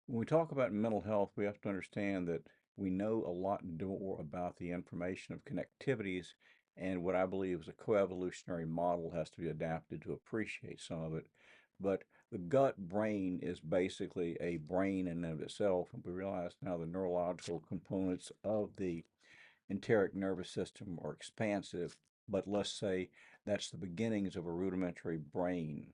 When we talk about mental health, we have to understand that we know a lot more about the information of connectivities, and what I believe is a coevolutionary model has to be adapted to appreciate some of it. But the gut brain is basically a brain in and of itself, and we realize now the neurological components of the enteric nervous system are expansive, but let's say that's the beginnings of a rudimentary brain.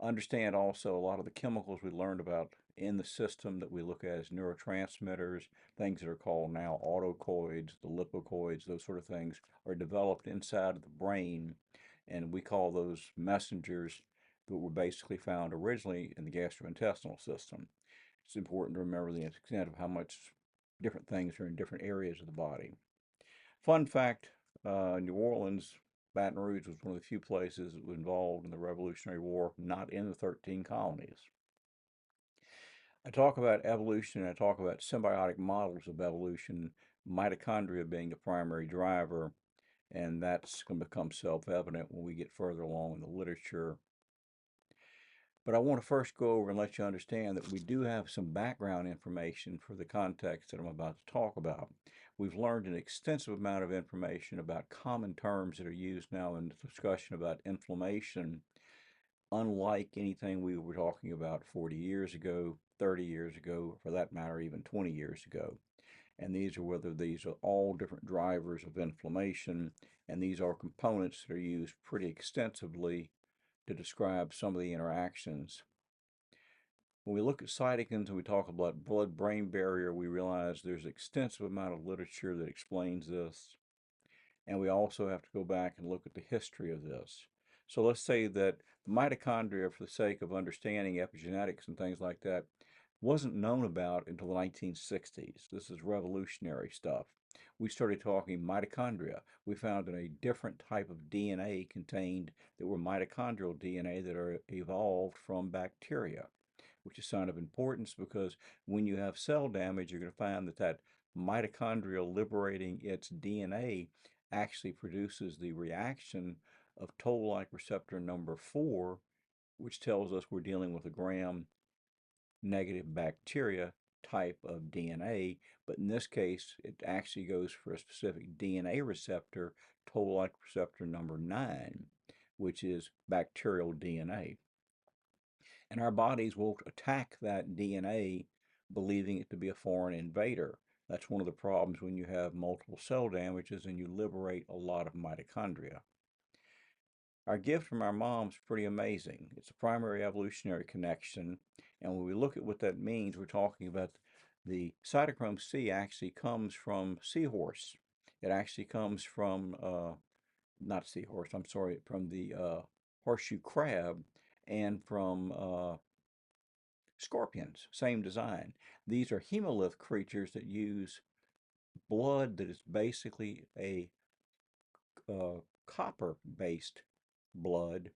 Understand also a lot of the chemicals we learned about in the system that we look at as neurotransmitters, things that are called now autocoids, the lipocoids, those sort of things are developed inside of the brain, and we call those messengers that were basically found originally in the gastrointestinal system. It's important to remember the extent of how much different things are in different areas of the body. Fun fact, New Orleans, Baton Rouge was one of the few places that was involved in the Revolutionary War, not in the 13 colonies. I talk about evolution and I talk about symbiotic models of evolution, mitochondria being the primary driver, and that's going to become self-evident when we get further along in the literature. But I want to first go over and let you understand that we do have some background information for the context that I'm about to talk about. We've learned an extensive amount of information about common terms that are used now in the discussion about inflammation, unlike anything we were talking about 40 years ago, 30 years ago, for that matter, even 20 years ago. And these are all different drivers of inflammation, and these are components that are used pretty extensively to describe some of the interactions. When we look at cytokines and we talk about blood-brain barrier, we realize there's an extensive amount of literature that explains this. And we also have to go back and look at the history of this. So let's say that the mitochondria, for the sake of understanding epigenetics and things like that, wasn't known about until the 1960s. This is revolutionary stuff. We started talking mitochondria. We found a different type of DNA contained that were mitochondrial DNA that are evolved from bacteria, which is a sign of importance because when you have cell damage, you're going to find that that mitochondria liberating its DNA actually produces the reaction of toll-like receptor number 4, which tells us we're dealing with a gram-negative bacteria type of DNA, but in this case, it actually goes for a specific DNA receptor, toll-like receptor number 9, which is bacterial DNA. And our bodies will attack that DNA, believing it to be a foreign invader. That's one of the problems when you have multiple cell damages and you liberate a lot of mitochondria. Our gift from our mom's pretty amazing. It's a primary evolutionary connection. And when we look at what that means, we're talking about the cytochrome C actually comes from seahorse. It actually comes from, not seahorse, I'm sorry, from the horseshoe crab and from scorpions, same design. These are hemolith creatures that use blood that is basically a copper-based blood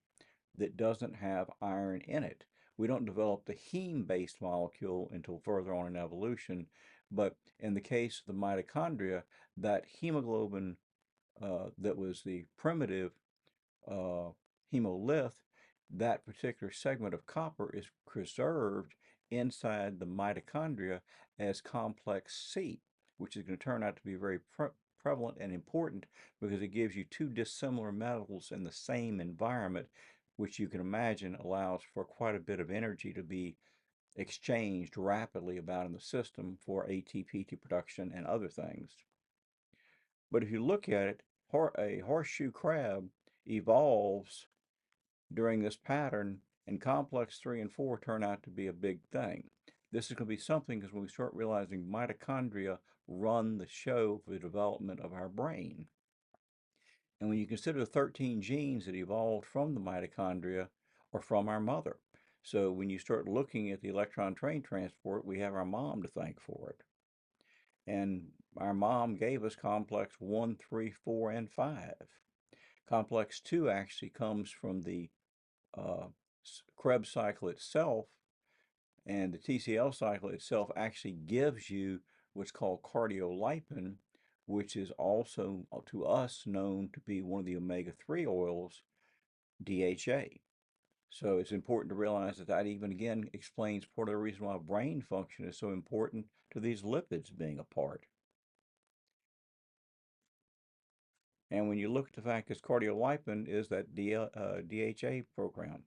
that doesn't have iron in it. We don't develop the heme-based molecule until further on in evolution, but in the case of the mitochondria, that hemoglobin that was the primitive hemolith, that particular segment of copper is preserved inside the mitochondria as complex C, which is going to turn out to be very prevalent and important because it gives you two dissimilar metals in the same environment, which you can imagine allows for quite a bit of energy to be exchanged rapidly about in the system for ATP production and other things. But if you look at it, a horseshoe crab evolves during this pattern, and complex 3 and 4 turn out to be a big thing. This is going to be something because when we start realizing mitochondria run the show for the development of our brain. And when you consider the 13 genes that evolved from the mitochondria or from our mother. So when you start looking at the electron train transport, we have our mom to thank for it. And our mom gave us complex 1, 3, 4, and 5. Complex 2 actually comes from the Krebs cycle itself, and the TCL cycle itself actually gives you what's called cardiolipin, which is also to us known to be one of the omega-3 oils, DHA. So it's important to realize that that even again explains part of the reason why brain function is so important to these lipids being a part. And when you look at the fact that cardiolipin is that DHA program.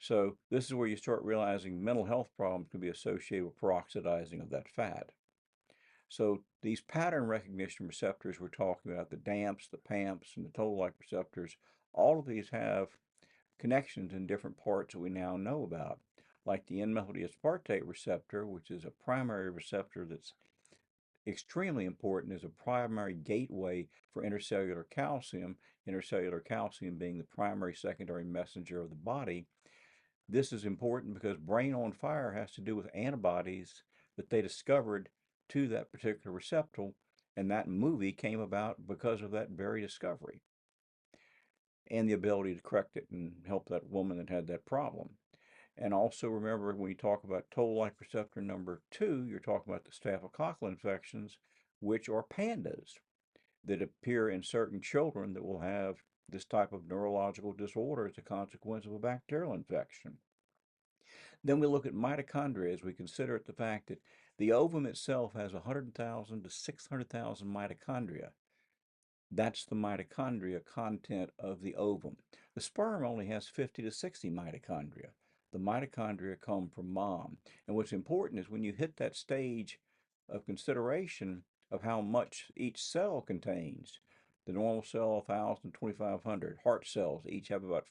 So this is where you start realizing mental health problems can be associated with peroxidizing of that fat. So these pattern recognition receptors we're talking about, the DAMPs, the PAMPs, and the toll-like receptors, all of these have connections in different parts that we now know about, like the N-methyl aspartate receptor, which is a primary receptor that's extremely important as a primary gateway for intercellular calcium being the primary secondary messenger of the body. This is important because brain on fire has to do with antibodies that they discovered to that particular receptor, and that movie came about because of that very discovery and the ability to correct it and help that woman that had that problem. And also remember, when you talk about toll-like receptor number 2, you're talking about the staphylococcal infections, which are pandas that appear in certain children that will have this type of neurological disorder as a consequence of a bacterial infection. Then we look at mitochondria as we consider the fact that the ovum itself has 100,000 to 600,000 mitochondria. That's the mitochondria content of the ovum. The sperm only has 50 to 60 mitochondria. The mitochondria come from mom. And what's important is when you hit that stage of consideration of how much each cell contains, the normal cell 1,000, 2,500. Heart cells each have about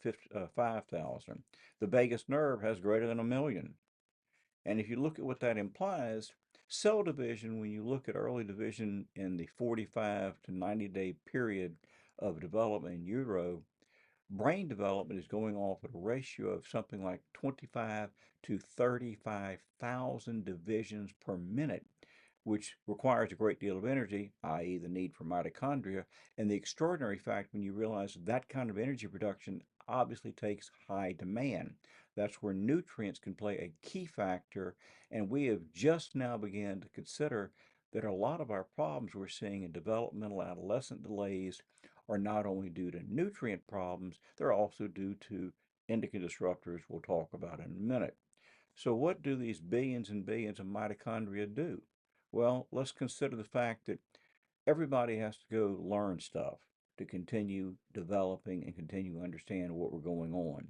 5,000. The vagus nerve has greater than 1,000,000. And if you look at what that implies, cell division, when you look at early division in the 45 to 90-day period of development in utero, brain development is going off at a ratio of something like 25 to 35,000 divisions per minute, which requires a great deal of energy, i.e. the need for mitochondria. And the extraordinary fact when you realize that kind of energy production obviously takes high demand. That's where nutrients can play a key factor, and we have just now begun to consider that a lot of our problems we're seeing in developmental adolescent delays are not only due to nutrient problems, they're also due to endocrine disruptors we'll talk about in a minute. So what do these billions and billions of mitochondria do? Well, let's consider the fact that everybody has to go learn stuff to continue developing and continue to understand what we're going on.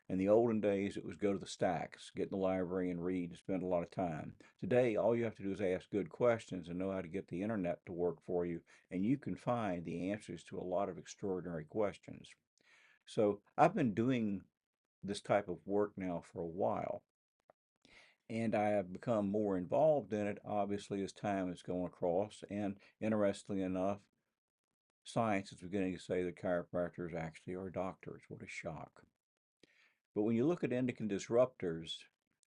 In the olden days, it was go to the stacks, get in the library and read and spend a lot of time. Today, all you have to do is ask good questions and know how to get the internet to work for you, and you can find the answers to a lot of extraordinary questions. So I've been doing this type of work now for a while, and I have become more involved in it, obviously, as time has gone across. And interestingly enough, science is beginning to say that chiropractors actually are doctors. What a shock. But when you look at endocrine disruptors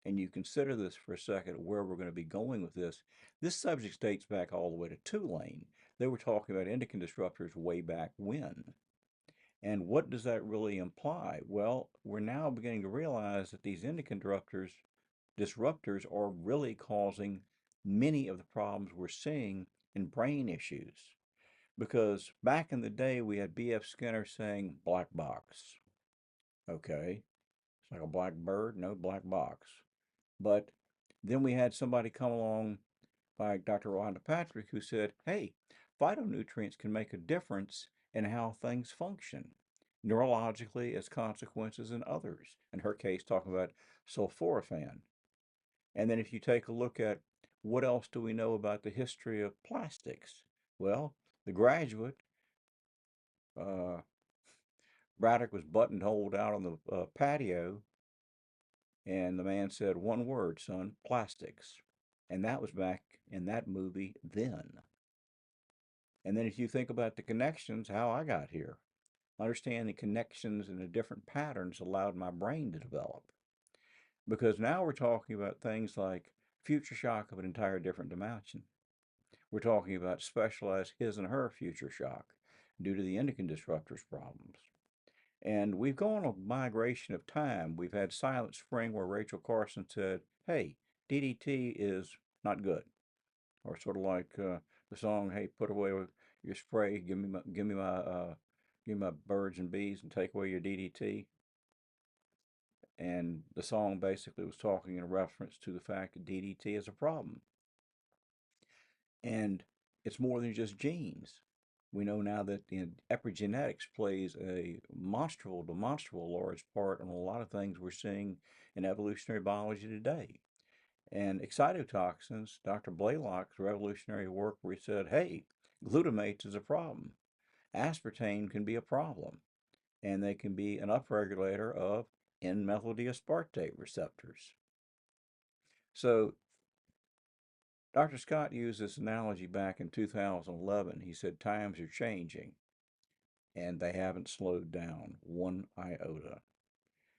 and you consider this for a second, where we're going to be going with this subject dates back all the way to Tulane. They were talking about endocrine disruptors way back when. And what does that really imply? Well, we're now beginning to realize that these endocrine disruptors are really causing many of the problems we're seeing in brain issues. Because back in the day, we had B.F. Skinner saying black box. Okay, it's like a black bird, no black box. But then we had somebody come along like Dr. Rhonda Patrick who said, hey, phytonutrients can make a difference in how things function neurologically as consequences in others. In her case, talking about sulforaphane. And then if you take a look at what else do we know about the history of plastics? Well, The Graduate, uh, Braddock was buttonholed out on the patio, and the man said, one word, son, plastics. And that was back in that movie then. And then if you think about the connections, how I got here, understanding connections and the different patterns allowed my brain to develop. Because now we're talking about things like future shock of an entire different dimension. We're talking about specialized his and her future shock due to the endocrine disruptors problems. And we've gone a migration of time. We've had Silent Spring where Rachel Carson said, hey, DDT is not good. Or sort of like the song, hey, put away your spray, give me my birds and bees and take away your DDT. And the song basically was talking in reference to the fact that DDT is a problem. And it's more than just genes. We know now that epigenetics plays a demonstrable large part on a lot of things we're seeing in evolutionary biology today. And excitotoxins, Dr. Blaylock's revolutionary work where he said, hey, glutamate is a problem. Aspartame can be a problem, and they can be an upregulator of N-methyl-D-aspartate receptors. So Dr. Scott used this analogy back in 2011. He said times are changing, and they haven't slowed down one iota.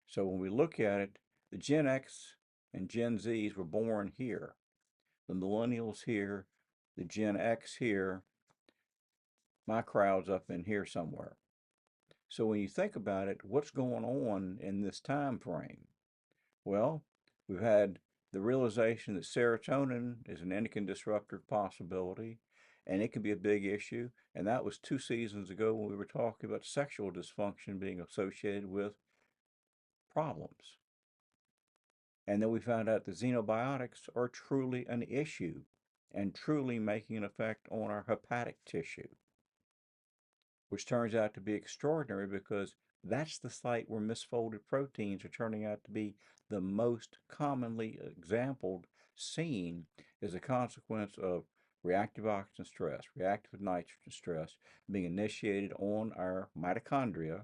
So when we look at it, the Gen X and Gen Zs were born here. The millennials here, the Gen X here, my crowd's up in here somewhere. So when you think about it, what's going on in this time frame? Well, we've had the realization that serotonin is an endocrine disruptor possibility, and it can be a big issue. And that was 2 seasons ago when we were talking about sexual dysfunction being associated with problems. And then we found out that xenobiotics are truly an issue and truly making an effect on our hepatic tissue, which turns out to be extraordinary because that's the site where misfolded proteins are turning out to be the most commonly exampled seen as a consequence of reactive oxygen stress, reactive nitrogen stress being initiated on our mitochondria,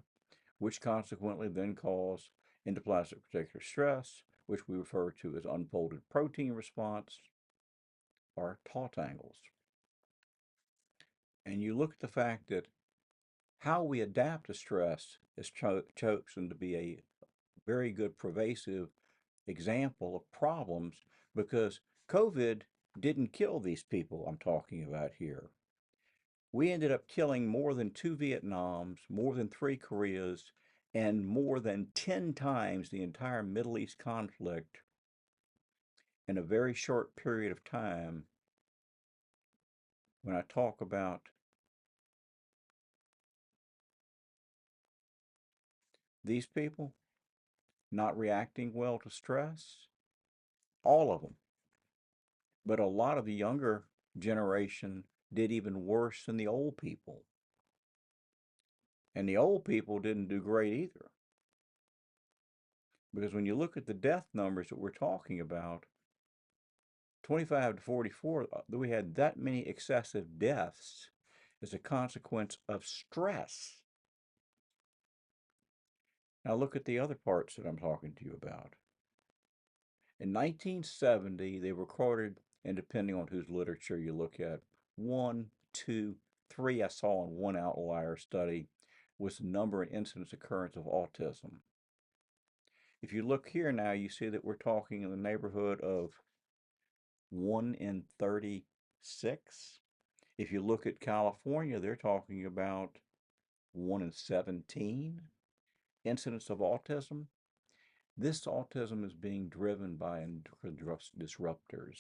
which consequently then cause endoplasmic reticular stress, which we refer to as unfolded protein response or taut tangles. And you look at the fact that how we adapt to stress is chosen to be a very good pervasive example of problems because COVID didn't kill these people I'm talking about here. We ended up killing more than 2 Vietnams, more than 3 Koreas, and more than 10 times the entire Middle East conflict in a very short period of time. When I talk about these people not reacting well to stress, all of them, but a lot of the younger generation did even worse than the old people. And the old people didn't do great either. Because when you look at the death numbers that we're talking about, 25 to 44, we had that many excessive deaths as a consequence of stress. Now look at the other parts that I'm talking to you about. In 1970, they recorded, and depending on whose literature you look at, 1, 2, 3, I saw in one outlier study, was the number and incidence occurrence of autism. If you look here now, you see that we're talking in the neighborhood of 1 in 36. If you look at California, they're talking about 1 in 17 incidents of autism. This autism is being driven by endocrine disruptors.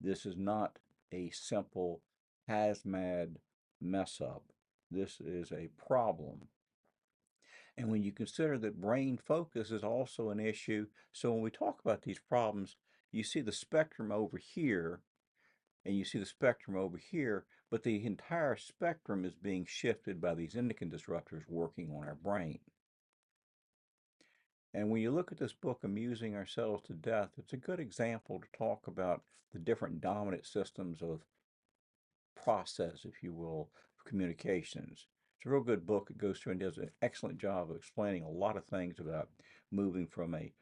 This is not a simple hazmat mess up. This is a problem. And when you consider that brain focus is also an issue, so when we talk about these problems, you see the spectrum over here and you see the spectrum over here, but the entire spectrum is being shifted by these endocrine disruptors working on our brain. And when you look at this book, Amusing Ourselves to Death, it's a good example to talk about the different dominant systems of process, if you will, of communications. It's a real good book. It goes through and does an excellent job of explaining a lot of things about moving from a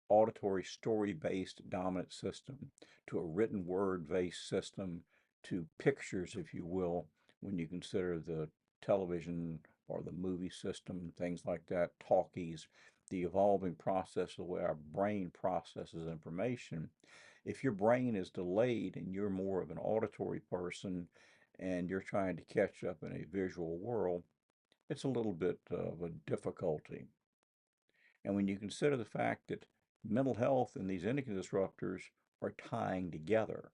auditory story-based dominant system to a written word-based system to pictures, if you will, when you consider the television or the movie system, things like that, talkies, the evolving process of the way our brain processes information. If your brain is delayed and you're more of an auditory person and you're trying to catch up in a visual world, it's a little bit of a difficulty. And when you consider the fact that mental health and these endocrine disruptors are tying together.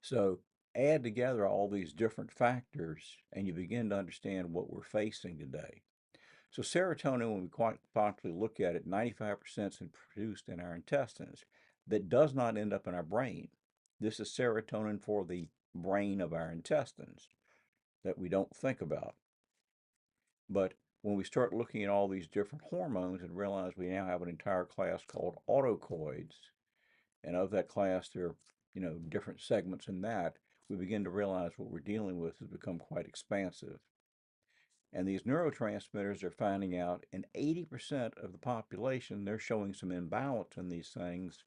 So add together all these different factors and you begin to understand what we're facing today. So serotonin, when we quite quantitatively look at it, 95% is produced in our intestines. That does not end up in our brain. This is serotonin for the brain of our intestines that we don't think about. But when we start looking at all these different hormones and realize we now have an entire class called autocoids, and of that class there are, different segments in that, we begin to realize what we're dealing with has become quite expansive. And these neurotransmitters are finding out in 80% of the population, they're showing some imbalance in these things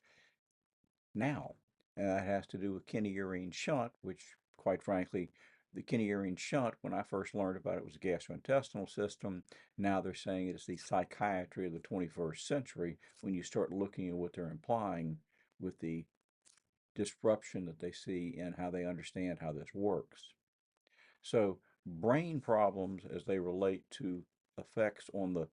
now. And that has to do with kidney-urine shunt, which, quite frankly, the kidney-urine shunt, when I first learned about it, was the gastrointestinal system. Now they're saying it's the psychiatry of the 21st century when you start looking at what they're implying with the disruption that they see and how they understand how this works. So brain problems as they relate to effects on the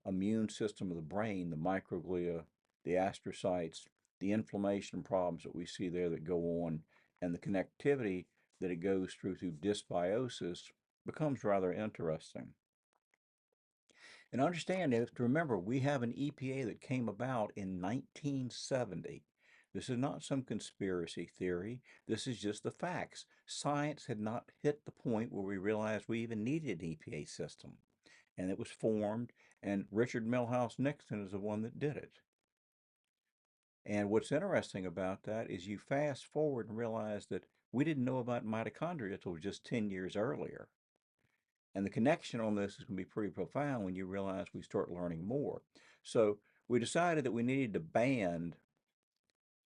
immune system of the brain, the microglia, the astrocytes, the inflammation problems that we see there that go on, and the connectivity that it goes through dysbiosis becomes rather interesting. And understand, you have to remember, we have an EPA that came about in 1970. This is not some conspiracy theory. This is just the facts. Science had not hit the point where we realized we even needed an EPA system. And it was formed, and Richard Milhouse Nixon is the one that did it. And what's interesting about that is you fast forward and realize that we didn't know about mitochondria until just 10 years earlier. And the connection on this is going to be pretty profound when you realize we start learning more. So we decided that we needed to ban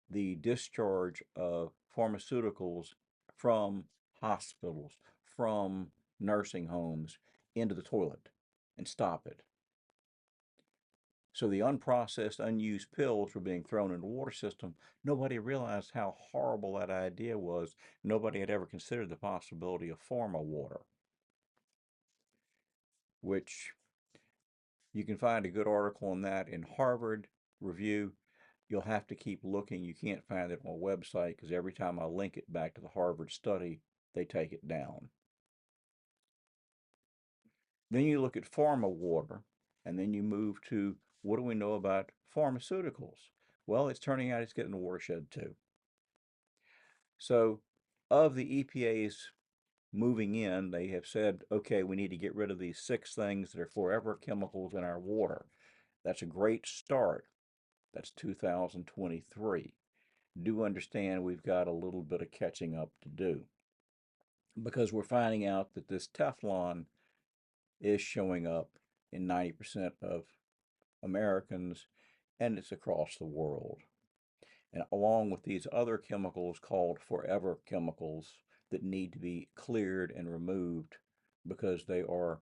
the discharge of pharmaceuticals from hospitals, from nursing homes into the toilet and stop it. So the unprocessed, unused pills were being thrown into the water system. Nobody realized how horrible that idea was. Nobody had ever considered the possibility of pharma water, which you can find a good article on that in Harvard Review. You'll have to keep looking. You can't find it on a website because every time I link it back to the Harvard study, they take it down. Then you look at pharma water, and then you move to what do we know about pharmaceuticals? Well, it's turning out it's getting the watershed too. So, of the EPA's moving in, they have said, okay, we need to get rid of these 6 things that are forever chemicals in our water. That's a great start. That's 2023. Do understand we've got a little bit of catching up to do because we're finding out that this Teflon is showing up in 90% of Americans, and it's across the world. And along with these other chemicals called forever chemicals that need to be cleared and removed because they are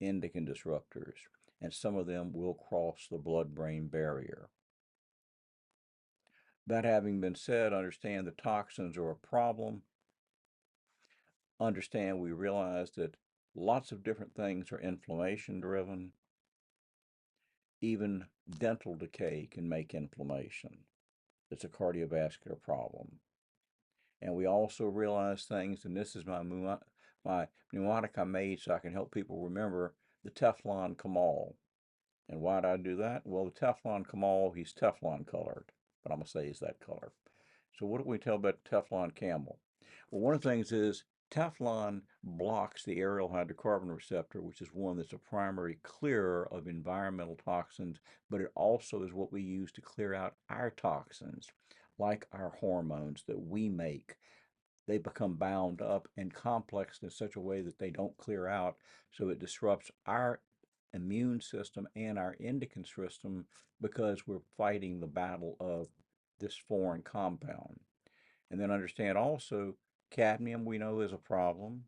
endocrine disruptors, and some of them will cross the blood-brain barrier. That having been said, understand the toxins are a problem. Understand we realize that lots of different things are inflammation driven. Even dental decay can make inflammation. It's a cardiovascular problem. And we also realize things, and this is my mnemonic I made so I can help people remember the Teflon Kamal. And why did I do that? Well, the Teflon Kamal, he's Teflon colored, but I'm going to say he's that color. So what do we tell about Teflon Camel? Well, one of the things is Teflon blocks the aryl hydrocarbon receptor, which is one that's a primary clearer of environmental toxins, but it also is what we use to clear out our toxins, like our hormones that we make. They become bound up and complexed in such a way that they don't clear out, so it disrupts our immune system and our endocrine system because we're fighting the battle of this foreign compound. And then understand also, cadmium we know is a problem.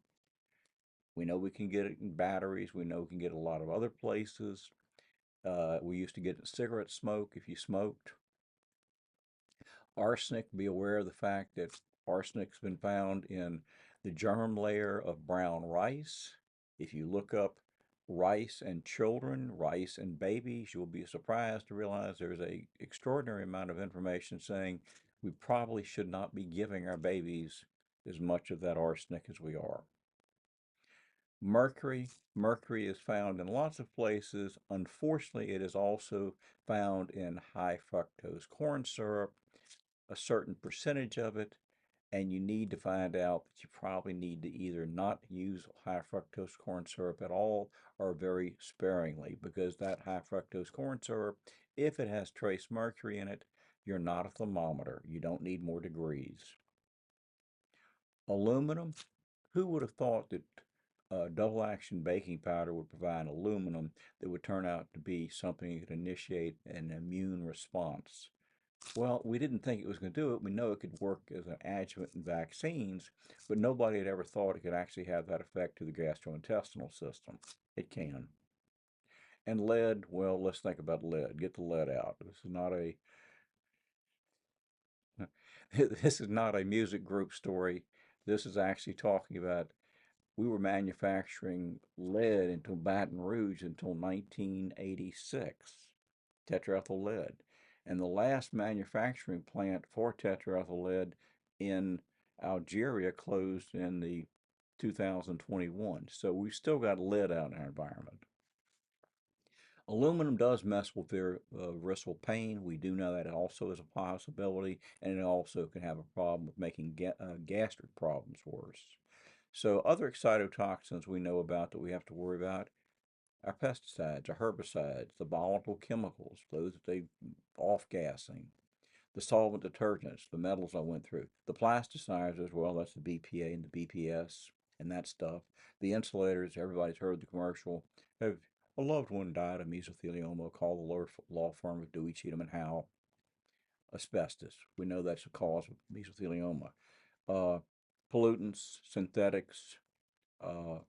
We know we can get it in batteries. We know we can get it a lot of other places. We used to get it in cigarette smoke if you smoked. Arsenic, be aware of the fact that arsenic's been found in the germ layer of brown rice. If you look up rice and children, rice and babies, you'll be surprised to realize there's an extraordinary amount of information saying we probably should not be giving our babies as much of that arsenic as we are. Mercury. Mercury is found in lots of places. Unfortunately, it is also found in high fructose corn syrup, a certain percentage of it, and you need to find out that you probably need to either not use high fructose corn syrup at all or very sparingly, because that high fructose corn syrup, if it has trace mercury in it, you're not a thermometer. You don't need more degrees. Aluminum. Who would have thought that double action baking powder would provide aluminum that would turn out to be something that could initiate an immune response? Well, we didn't think it was going to do it. We know it could work as an adjuvant in vaccines, but nobody had ever thought it could actually have that effect to the gastrointestinal system. It can. And lead, well, let's think about lead. Get the lead out. This is not a music group story. This is actually talking about we were manufacturing lead into Baton Rouge until 1986, tetraethyl lead. And the last manufacturing plant for tetraethyl lead in Algeria closed in the 2021. So we've still got lead out in our environment. Aluminum does mess with their visceral pain. We do know that it also is a possibility, and it also can have a problem with making gastric problems worse. So other excitotoxins we know about that we have to worry about are pesticides, are herbicides, the volatile chemicals, those that they off-gassing, the solvent detergents, the metals I went through, the plasticides as well, that's the BPA and the BPS and that stuff, the insulators, everybody's heard the commercial. Have a loved one died of mesothelioma, call the law firm of Dewey, Cheatham, and Howe. Asbestos, we know that's the cause of mesothelioma. Uh, Pollutants, synthetics, uh,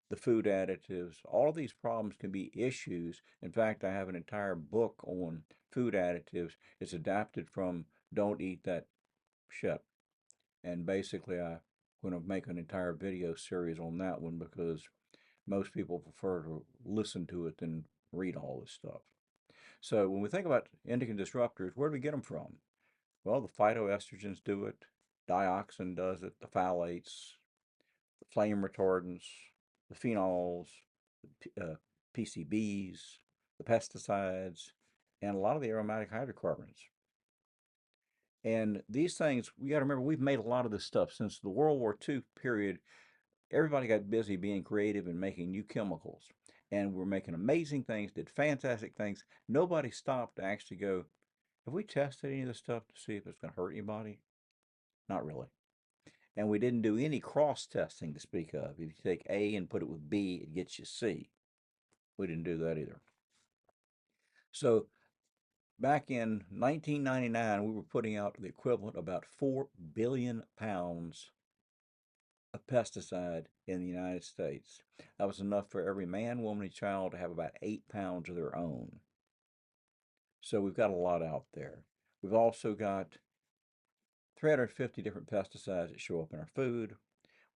the food additives, all of these problems can be issues. In fact, I have an entire book on food additives. It's adapted from Don't Eat That Shit. And basically, I'm going to make an entire video series on that one because most people prefer to listen to it than read all this stuff. So when we think about endocrine disruptors, where do we get them from? Well, the phytoestrogens do it. Dioxin does it. The phthalates, the flame retardants, the phenols, the PCBs, the pesticides, and a lot of the aromatic hydrocarbons. And these things, we got to remember, we've made a lot of this stuff since the World War II period. Everybody got busy being creative and making new chemicals. And we're making amazing things, did fantastic things. Nobody stopped to actually go, have we tested any of this stuff to see if it's going to hurt anybody? Not really. And we didn't do any cross testing to speak of. If you take A and put it with B, it gets you C. We didn't do that either. So back in 1999, we were putting out the equivalent of about 4 billion pounds of pesticide in the United States. That was enough for every man, woman, and child to have about 8 pounds of their own. So we've got a lot out there. We've also got 350 different pesticides that show up in our food.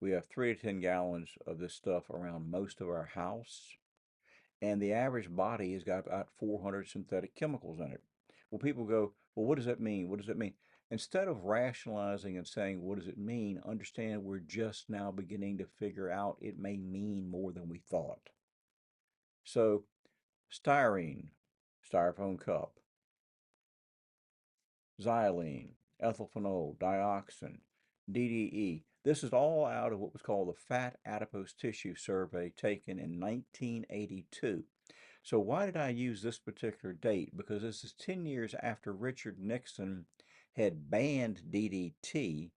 We have 3 to 10 gallons of this stuff around most of our house. And the average body has got about 400 synthetic chemicals in it. Well, people go, well, what does that mean? What does it mean? Instead of rationalizing and saying, what does it mean? Understand we're just now beginning to figure out it may mean more than we thought. So, styrene, styrofoam cup, xylene, ethylphenol, dioxin, DDE. This is all out of what was called the Fat Adipose Tissue Survey taken in 1982. So why did I use this particular date? Because this is 10 years after Richard Nixon had banned DDT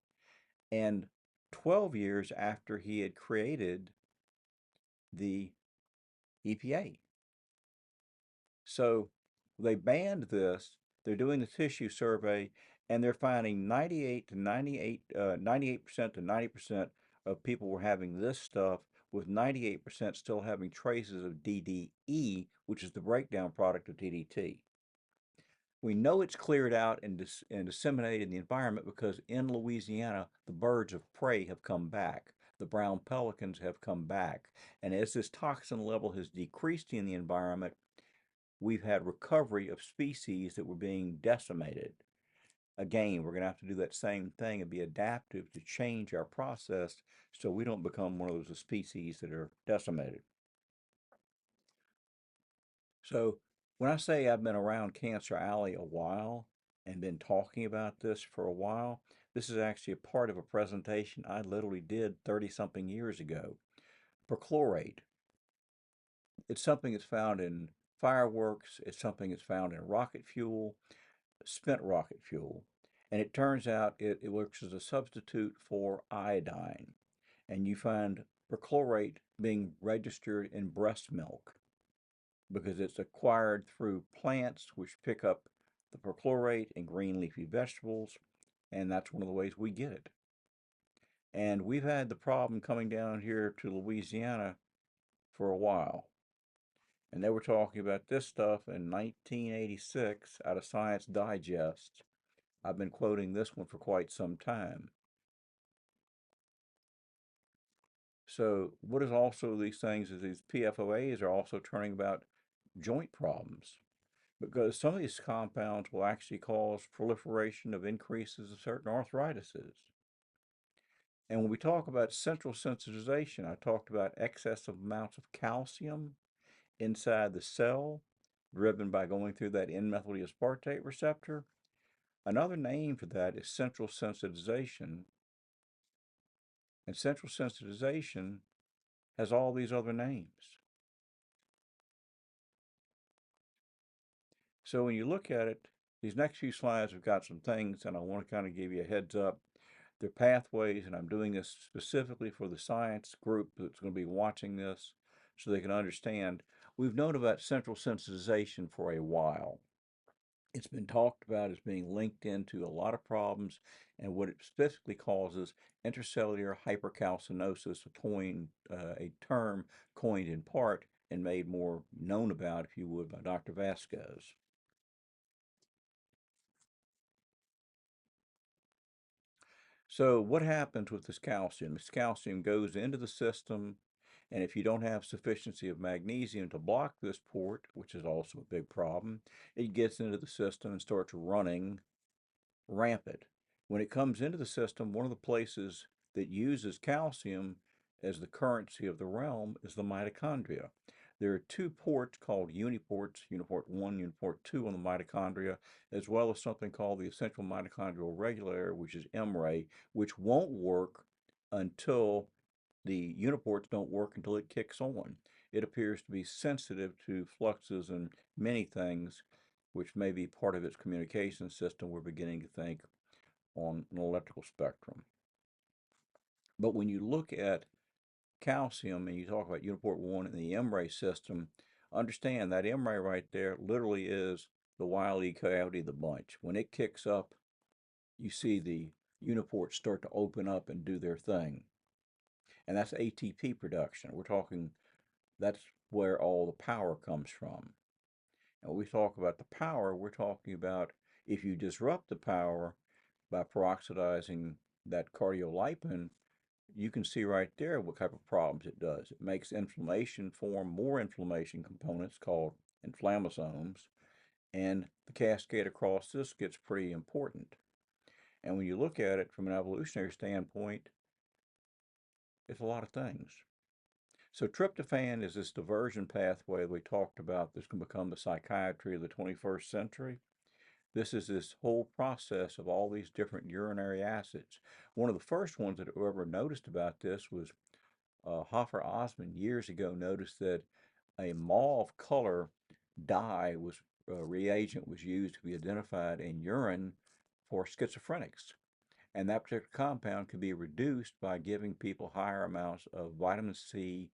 and 12 years after he had created the EPA. So they banned this. They're doing the tissue survey, and they're finding 98 to 98, 98% to 90% of people were having this stuff, with 98% still having traces of DDE, which is the breakdown product of DDT. We know it's cleared out and disseminated in the environment because in Louisiana, the birds of prey have come back. The brown pelicans have come back. And as this toxin level has decreased in the environment, we've had recovery of species that were being decimated. Again, we're going to have to do that same thing and be adaptive to change our process so we don't become one of those species that are decimated. So when I say I've been around Cancer Alley a while and been talking about this for a while, this is actually a part of a presentation I literally did 30 something years ago. Perchlorate. It's something that's found in fireworks. It's something that's found in rocket fuel, spent rocket fuel. And it turns out it works as a substitute for iodine. And you find perchlorate being registered in breast milk because it's acquired through plants which pick up the perchlorate in green leafy vegetables, and that's one of the ways we get it. And we've had the problem coming down here to Louisiana for a while. And they were talking about this stuff in 1986 out of Science Digest. I've been quoting this one for quite some time. So what is also these things is these PFOAs are also turning about joint problems because some of these compounds will actually cause proliferation of increases of certain arthritises. And when we talk about central sensitization, I talked about excessive amounts of calcium inside the cell driven by going through that N-methyl aspartate receptor. Another name for that is central sensitization. And central sensitization has all these other names. So when you look at it, these next few slides have got some things, and I want to kind of give you a heads up. They're pathways, and I'm doing this specifically for the science group that's going to be watching this so they can understand. We've known about central sensitization for a while. It's been talked about as being linked into a lot of problems, and what it specifically causes intracellular hypercalcinosis, a term coined in part and made more known about, if you would, by Dr. Vasquez. So what happens with this calcium? This calcium goes into the system, and if you don't have sufficiency of magnesium to block this port, which is also a big problem, it gets into the system and starts running rampant. When it comes into the system, one of the places that uses calcium as the currency of the realm is the mitochondria. There are two ports called uniports, uniport 1, uniport 2 on the mitochondria, as well as something called the essential mitochondrial regulator, which is MRA, which won't work until the uniports don't work until it kicks on. It appears to be sensitive to fluxes and many things, which may be part of its communication system. We're beginning to think on an electrical spectrum. But when you look at calcium and you talk about uniport 1 and the MRA system, understand that MRA right there literally is the Wile E. Coyote of the bunch. When it kicks up, you see the uniports start to open up and do their thing. And that's ATP production. We're talking, that's where all the power comes from. And when we talk about the power, we're talking about if you disrupt the power by peroxidizing that cardiolipin, you can see right there what type of problems it does. It makes inflammation form more inflammation components called inflammasomes, and the cascade across this gets pretty important. And when you look at it from an evolutionary standpoint, it's a lot of things. So tryptophan is this diversion pathway we talked about that's going to become the psychiatry of the 21st century. This is this whole process of all these different urinary acids. One of the first ones that whoever noticed about this was Hoffer Osman years ago noticed that a mauve color dye was reagent was used to be identified in urine for schizophrenics. And that particular compound can be reduced by giving people higher amounts of vitamin C,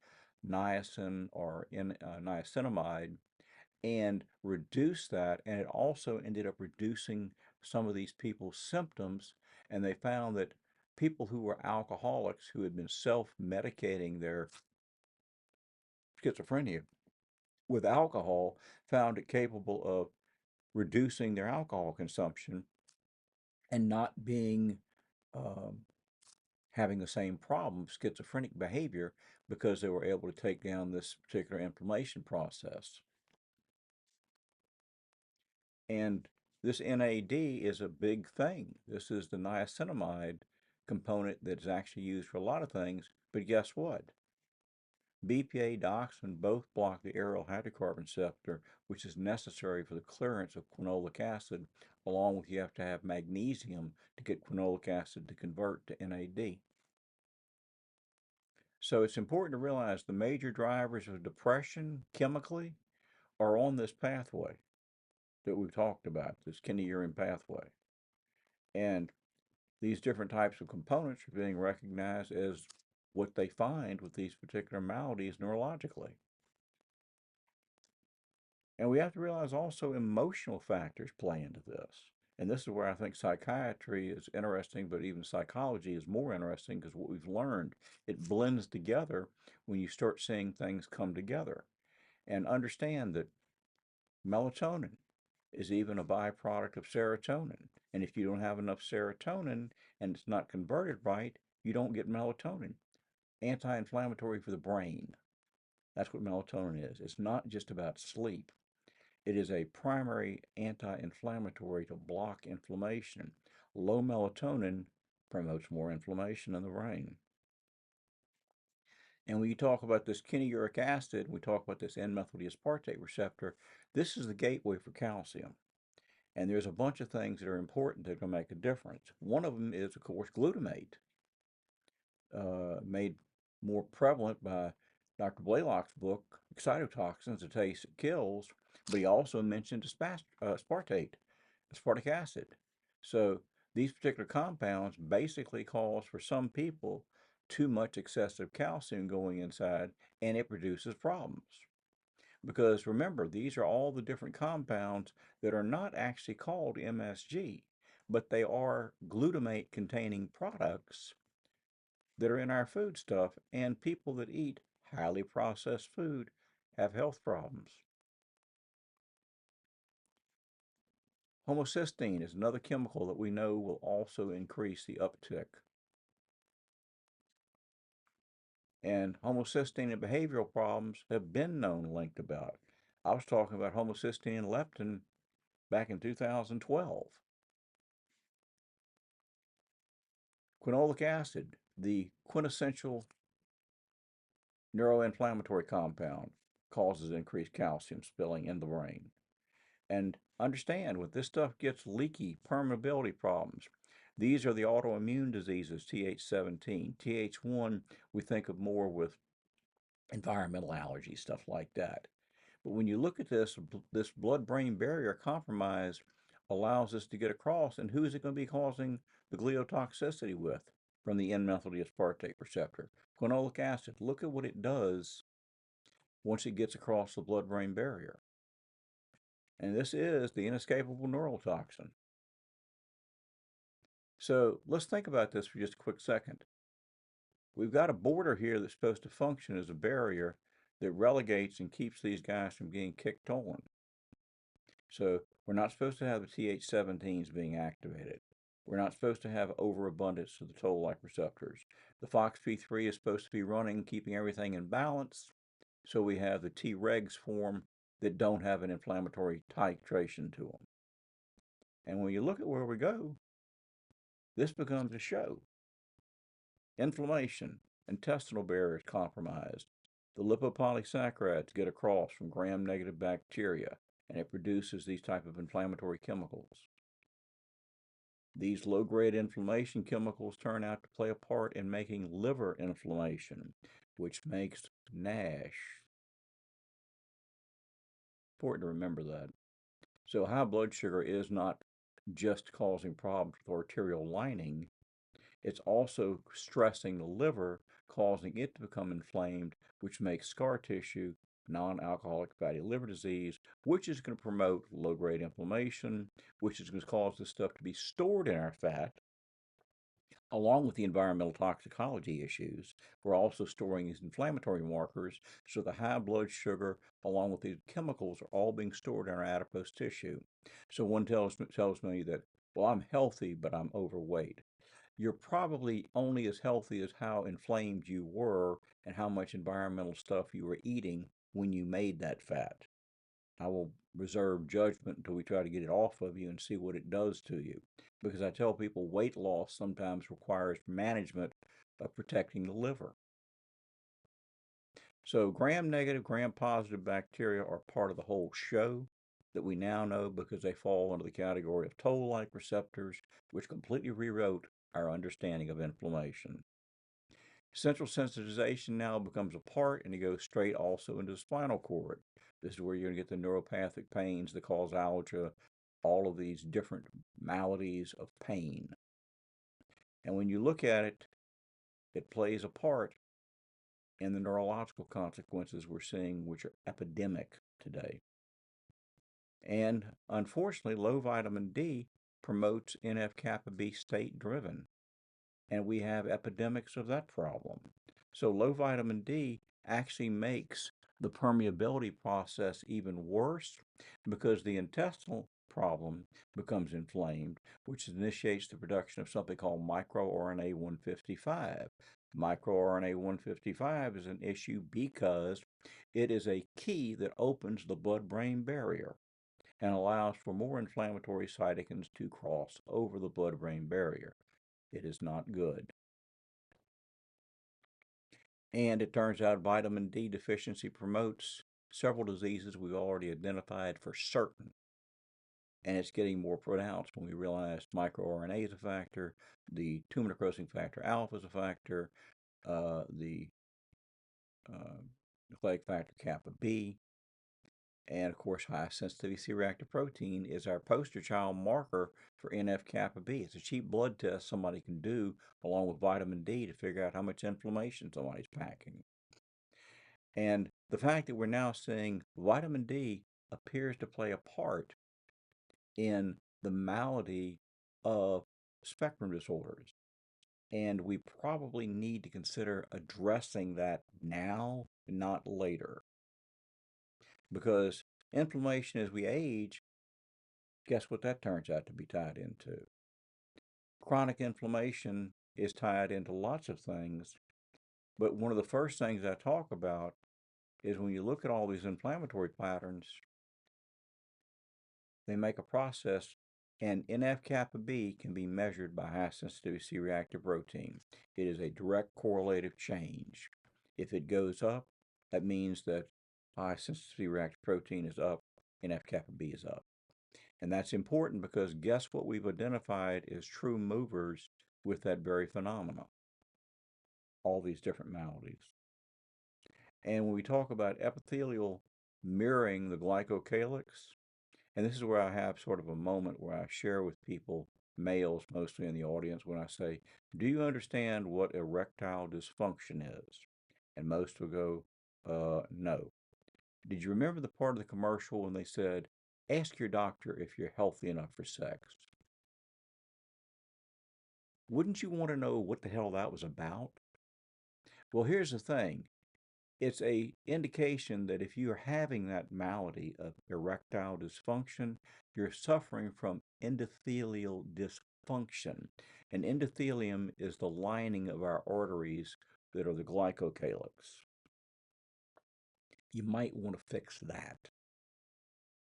niacin, or niacinamide, and reduce that. And it also ended up reducing some of these people's symptoms. And they found that people who were alcoholics who had been self-medicating their schizophrenia with alcohol found it capable of reducing their alcohol consumption and not being um, having the same problem, schizophrenic behavior, because they were able to take down this particular inflammation process. And This NAD is a big thing. This is the niacinamide component that's actually used for a lot of things. But guess what? BPA dioxin both block the aryl hydrocarbon receptor, which is necessary for the clearance of quinolic acid, along with you have to have magnesium to get quinolic acid to convert to NAD. So it's important to realize the major drivers of depression chemically are on this pathway that we've talked about, this kinase pathway. And these different types of components are being recognized as what they find with these particular maladies neurologically. And we have to realize also emotional factors play into this. And this is where I think psychiatry is interesting, but even psychology is more interesting because what we've learned, it blends together when you start seeing things come together. And understand that melatonin is even a byproduct of serotonin. And if you don't have enough serotonin and it's not converted right, you don't get melatonin. Anti-inflammatory for the brain. That's what melatonin is. It's not just about sleep. It is a primary anti-inflammatory to block inflammation. Low melatonin promotes more inflammation in the brain. And when you talk about this uric acid, we talk about this N-methyldeaspartate receptor, this is the gateway for calcium. And there's a bunch of things that are important that are going to make a difference. One of them is, of course, glutamate, made more prevalent by Dr. Blaylock's book, Excitotoxins, A Taste That Kills, but he also mentioned aspartate, aspartic acid. So these particular compounds basically cause, for some people, too much excessive calcium going inside, and it produces problems. Because remember, these are all the different compounds that are not actually called MSG, but they are glutamate containing products that are in our food stuff, and people that eat highly processed food have health problems. Homocysteine is another chemical that we know will also increase the uptick. And homocysteine and behavioral problems have been known linked about. I was talking about homocysteine and leptin back in 2012. Quinolic acid, the quintessential neuroinflammatory compound, causes increased calcium spilling in the brain. And understand, when this stuff gets leaky, permeability problems, these are the autoimmune diseases, Th17. Th1, we think of more with environmental allergies, stuff like that. But when you look at this blood-brain barrier compromise allows us to get across, and who is it going to be causing the gliotoxicity with? From the N-methyldeaspartate receptor. Quinolic acid, look at what it does once it gets across the blood-brain barrier. And this is the inescapable neurotoxin. So let's think about this for just a quick second. We've got a border here that's supposed to function as a barrier that relegates and keeps these guys from getting kicked on. So we're not supposed to have the Th17s being activated. We're not supposed to have overabundance of the toll-like receptors. The FOXP3 is supposed to be running, keeping everything in balance. So we have the Tregs form that don't have an inflammatory titration to them. And when you look at where we go, this becomes a show. Inflammation, intestinal barriers compromised. The lipopolysaccharides get across from gram-negative bacteria, and it produces these type of inflammatory chemicals. These low-grade inflammation chemicals turn out to play a part in making liver inflammation, which makes NASH. Important to remember that. So high blood sugar is not just causing problems with arterial lining, it's also stressing the liver, causing it to become inflamed, which makes scar tissue, non-alcoholic fatty liver disease, which is going to promote low-grade inflammation, which is going to cause this stuff to be stored in our fat, along with the environmental toxicology issues. We're also storing these inflammatory markers, so the high blood sugar, along with these chemicals, are all being stored in our adipose tissue. So one tells me that, well, I'm healthy, but I'm overweight. You're probably only as healthy as how inflamed you were and how much environmental stuff you were eating when you made that fat. I will reserve judgment until we try to get it off of you and see what it does to you. Because I tell people weight loss sometimes requires management of protecting the liver. So gram-negative, gram-positive bacteria are part of the whole show that we now know because they fall under the category of toll-like receptors, which completely rewrote our understanding of inflammation. Central sensitization now becomes a part, and it goes straight also into the spinal cord. This is where you're going to get the neuropathic pains, the causalgia, all of these different maladies of pain. And when you look at it, it plays a part in the neurological consequences we're seeing, which are epidemic today. And unfortunately, low vitamin D promotes NF-kappa B state-driven, and we have epidemics of that problem. So low vitamin D actually makes the permeability process even worse because the intestinal problem becomes inflamed, which initiates the production of something called microRNA 155. MicroRNA 155 is an issue because it is a key that opens the blood-brain barrier and allows for more inflammatory cytokines to cross over the blood-brain barrier. It is not good. And it turns out vitamin D deficiency promotes several diseases we've already identified for certain. And it's getting more pronounced when we realize microRNA is a factor, the tumor necrosing factor alpha is a factor, the nucleic factor kappa B, and of course high sensitivity C-reactive protein is our poster child marker for NF-kappa B. It's a cheap blood test somebody can do along with vitamin D to figure out how much inflammation somebody's packing. And the fact that we're now seeing vitamin D appears to play a part in the malady of spectrum disorders. And we probably need to consider addressing that now, not later. Because inflammation as we age, guess what that turns out to be tied into? Chronic inflammation is tied into lots of things, but one of the first things I talk about is when you look at all these inflammatory patterns, they make a process, and NF-kappa B can be measured by high sensitivity C-reactive protein. It is a direct correlative change. If it goes up, that means that high sensitivity reactive protein is up, NF-kappa B is up. And that's important because guess what we've identified as true movers with that very phenomena? All these different maladies. And when we talk about epithelial mirroring the glycocalyx, and this is where I have sort of a moment where I share with people, males mostly in the audience, when I say, do you understand what erectile dysfunction is? And most will go, no. Did you remember the part of the commercial when they said, ask your doctor if you're healthy enough for sex? Wouldn't you want to know what the hell that was about? Well, here's the thing. It's a indication that if you're having that malady of erectile dysfunction, you're suffering from endothelial dysfunction. And endothelium is the lining of our arteries that are the glycocalyx. You might want to fix that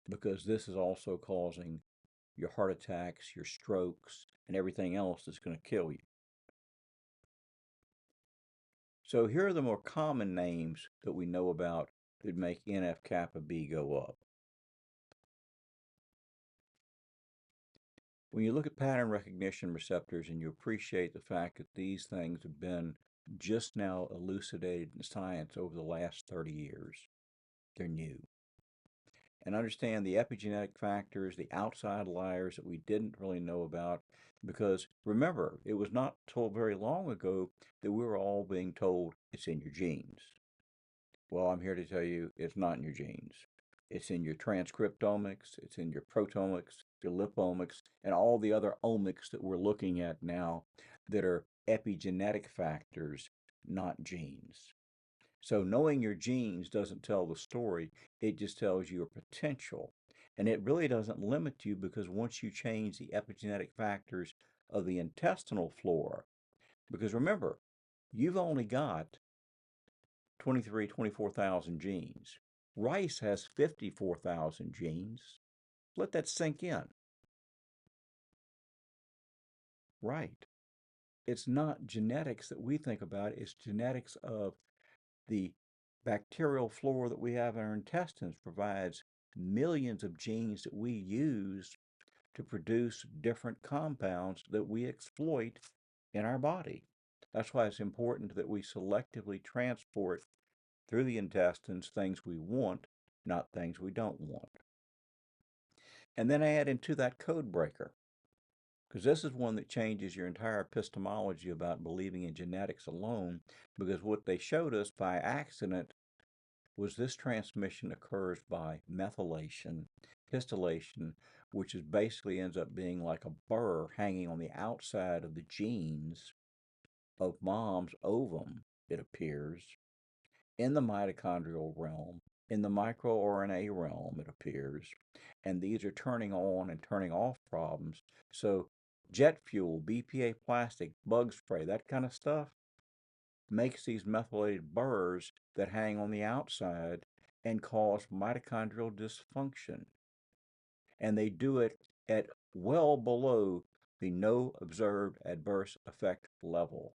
because this is also causing your heart attacks, your strokes, and everything else that's going to kill you. So here are the more common names that we know about that make NF-kappa B go up. When you look at pattern recognition receptors and you appreciate the fact that these things have been just now elucidated in science over the last 30 years, they're new. And understand the epigenetic factors, the outside liars that we didn't really know about, because remember, it was not till very long ago that we were all being told it's in your genes. Well, I'm here to tell you it's not in your genes. It's in your transcriptomics, it's in your proteomics, your lipomics, and all the other omics that we're looking at now that are epigenetic factors, not genes. So knowing your genes doesn't tell the story, it just tells you your potential. And it really doesn't limit you because once you change the epigenetic factors of the intestinal flora, because remember, you've only got 24,000 genes. Rice has 54,000 genes. Let that sink in. Right. It's not genetics that we think about, it's genetics of the bacterial flora that we have in our intestines provides millions of genes that we use to produce different compounds that we exploit in our body. That's why it's important that we selectively transport through the intestines things we want, not things we don't want. And then add into that code breaker, because this is one that changes your entire epistemology about believing in genetics alone, because what they showed us by accident was this transmission occurs by methylation, histylation, which is basically ends up being like a burr hanging on the outside of the genes of mom's ovum, it appears, in the mitochondrial realm, in the microRNA realm, it appears, and these are turning on and turning off problems. So jet fuel, BPA plastic, bug spray, that kind of stuff makes these methylated burrs that hang on the outside and cause mitochondrial dysfunction. And they do it at well below the no observed adverse effect level.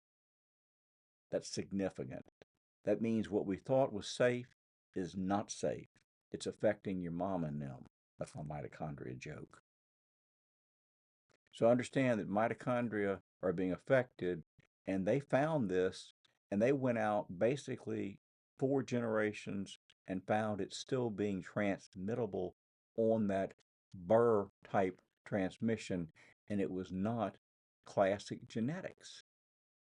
That's significant. That means what we thought was safe is not safe. It's affecting your mom and them. That's my mitochondria joke. So understand that mitochondria are being affected, and they found this, and they went out basically 4 generations and found it still being transmittable on that Burr type transmission, and it was not classic genetics.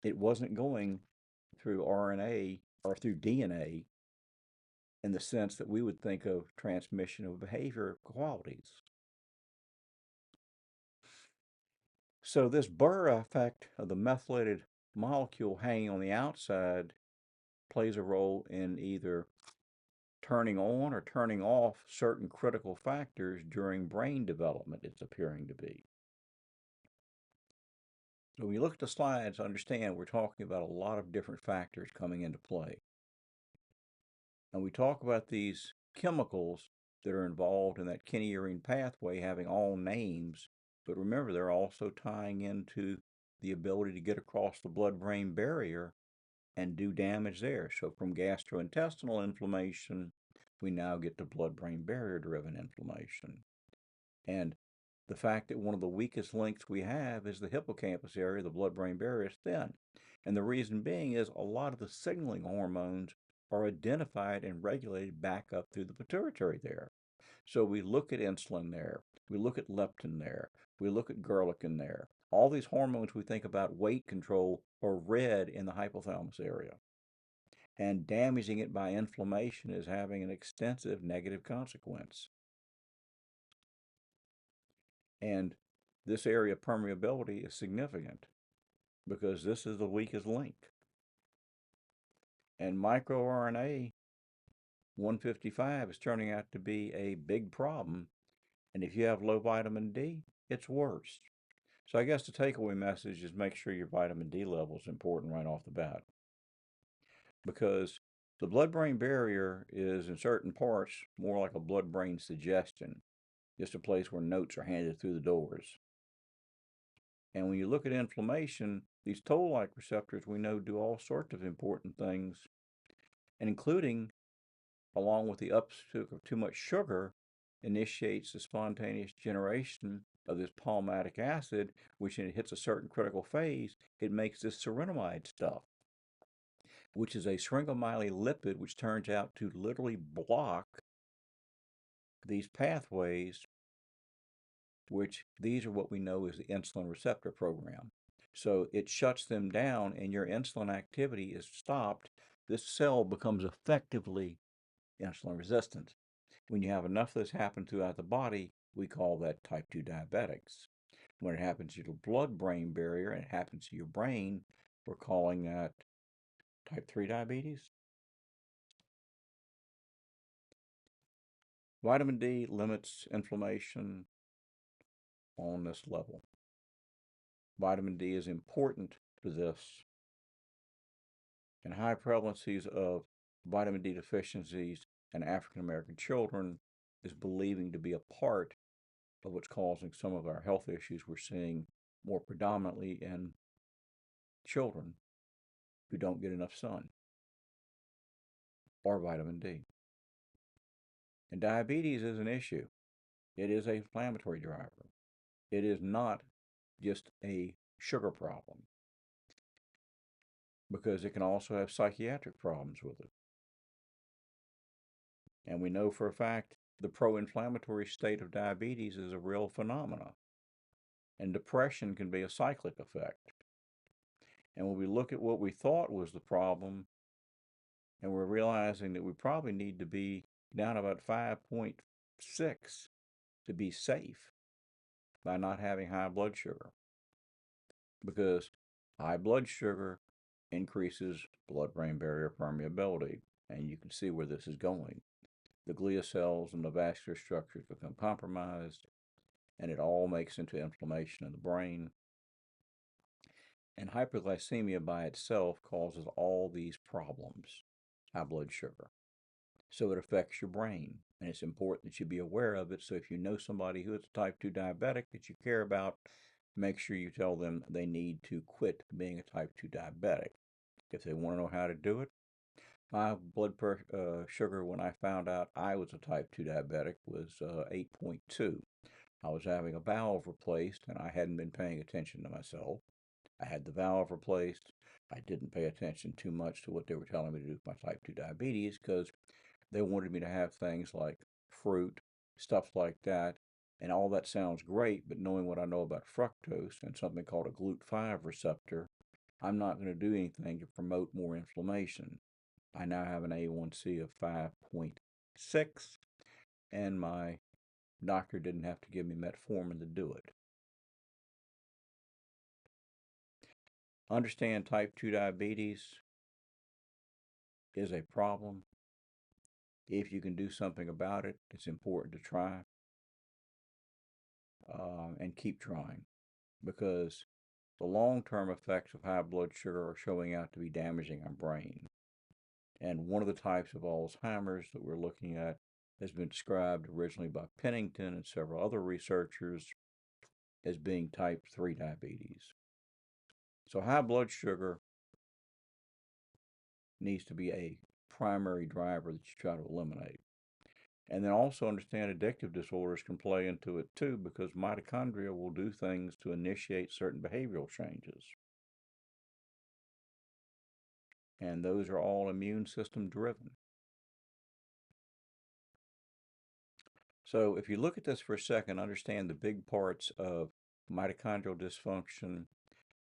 It wasn't going through RNA or through DNA in the sense that we would think of transmission of behavior qualities. So this Burr effect of the methylated molecule hanging on the outside plays a role in either turning on or turning off certain critical factors during brain development, it's appearing to be. So when you look at the slides, understand we're talking about a lot of different factors coming into play. And we talk about these chemicals that are involved in that kynurenine pathway having all names, but remember they're also tying into the ability to get across the blood-brain barrier and do damage there. So from gastrointestinal inflammation, we now get to blood-brain barrier-driven inflammation. And the fact that one of the weakest links we have is the hippocampus area, the blood-brain barrier is thin. And the reason being is a lot of the signaling hormones are identified and regulated back up through the pituitary there. So we look at insulin there, we look at leptin there, we look at ghrelin there. All these hormones we think about weight control are red in the hypothalamus area. And damaging it by inflammation is having an extensive negative consequence. And this area of permeability is significant because this is the weakest link. And microRNA 155 is turning out to be a big problem. And if you have low vitamin D, it's worse. So I guess the takeaway message is make sure your vitamin D level is important right off the bat. Because the blood-brain barrier is in certain parts more like a blood-brain suggestion, just a place where notes are handed through the doors. And when you look at inflammation, these toll-like receptors we know do all sorts of important things, and including, along with the uptake of too much sugar, initiates the spontaneous generation of this palmitic acid, which when it hits a certain critical phase, it makes this serinamide stuff, which is a sphingomyelin lipid, which turns out to literally block these pathways, which these are what we know as the insulin receptor program. So it shuts them down and your insulin activity is stopped. This cell becomes effectively insulin resistant. When you have enough of this happen throughout the body, we call that type 2 diabetics. When it happens to your blood-brain barrier and it happens to your brain, we're calling that type 3 diabetes. Vitamin D limits inflammation on this level. Vitamin D is important to this. And high prevalencies of vitamin D deficiencies and African American children is believing to be a part of what's causing some of our health issues we're seeing more predominantly in children who don't get enough sun or vitamin D. And diabetes is an issue. It is a inflammatory driver. It is not just a sugar problem because it can also have psychiatric problems with it. And we know for a fact the pro-inflammatory state of diabetes is a real phenomenon. And depression can be a cyclic effect. And when we look at what we thought was the problem, and we're realizing that we probably need to be down about 5.6 to be safe by not having high blood sugar. Because high blood sugar increases blood-brain barrier permeability, and you can see where this is going. The glia cells and the vascular structures become compromised, and it all makes into inflammation in the brain. And hyperglycemia by itself causes all these problems, high blood sugar. So it affects your brain, and it's important that you be aware of it. So if you know somebody who is a type 2 diabetic that you care about, make sure you tell them they need to quit being a type 2 diabetic. If they want to know how to do it, my blood sugar when I found out I was a type 2 diabetic was 8.2. I was having a valve replaced, and I hadn't been paying attention to myself. I had the valve replaced. I didn't pay attention too much to what they were telling me to do with my type 2 diabetes because they wanted me to have things like fruit, stuff like that. And all that sounds great, but knowing what I know about fructose and something called a GLUT5 receptor, I'm not going to do anything to promote more inflammation. I now have an A1C of 5.6, and my doctor didn't have to give me metformin to do it. Understand type 2 diabetes is a problem. If you can do something about it, it's important to try and keep trying because the long-term effects of high blood sugar are showing out to be damaging our brain. And one of the types of Alzheimer's that we're looking at has been described originally by Pennington and several other researchers as being type 3 diabetes. So high blood sugar needs to be a primary driver that you try to eliminate. And then also understand addictive disorders can play into it too because mitochondria will do things to initiate certain behavioral changes. And those are all immune system driven. So if you look at this for a second, understand the big parts of mitochondrial dysfunction,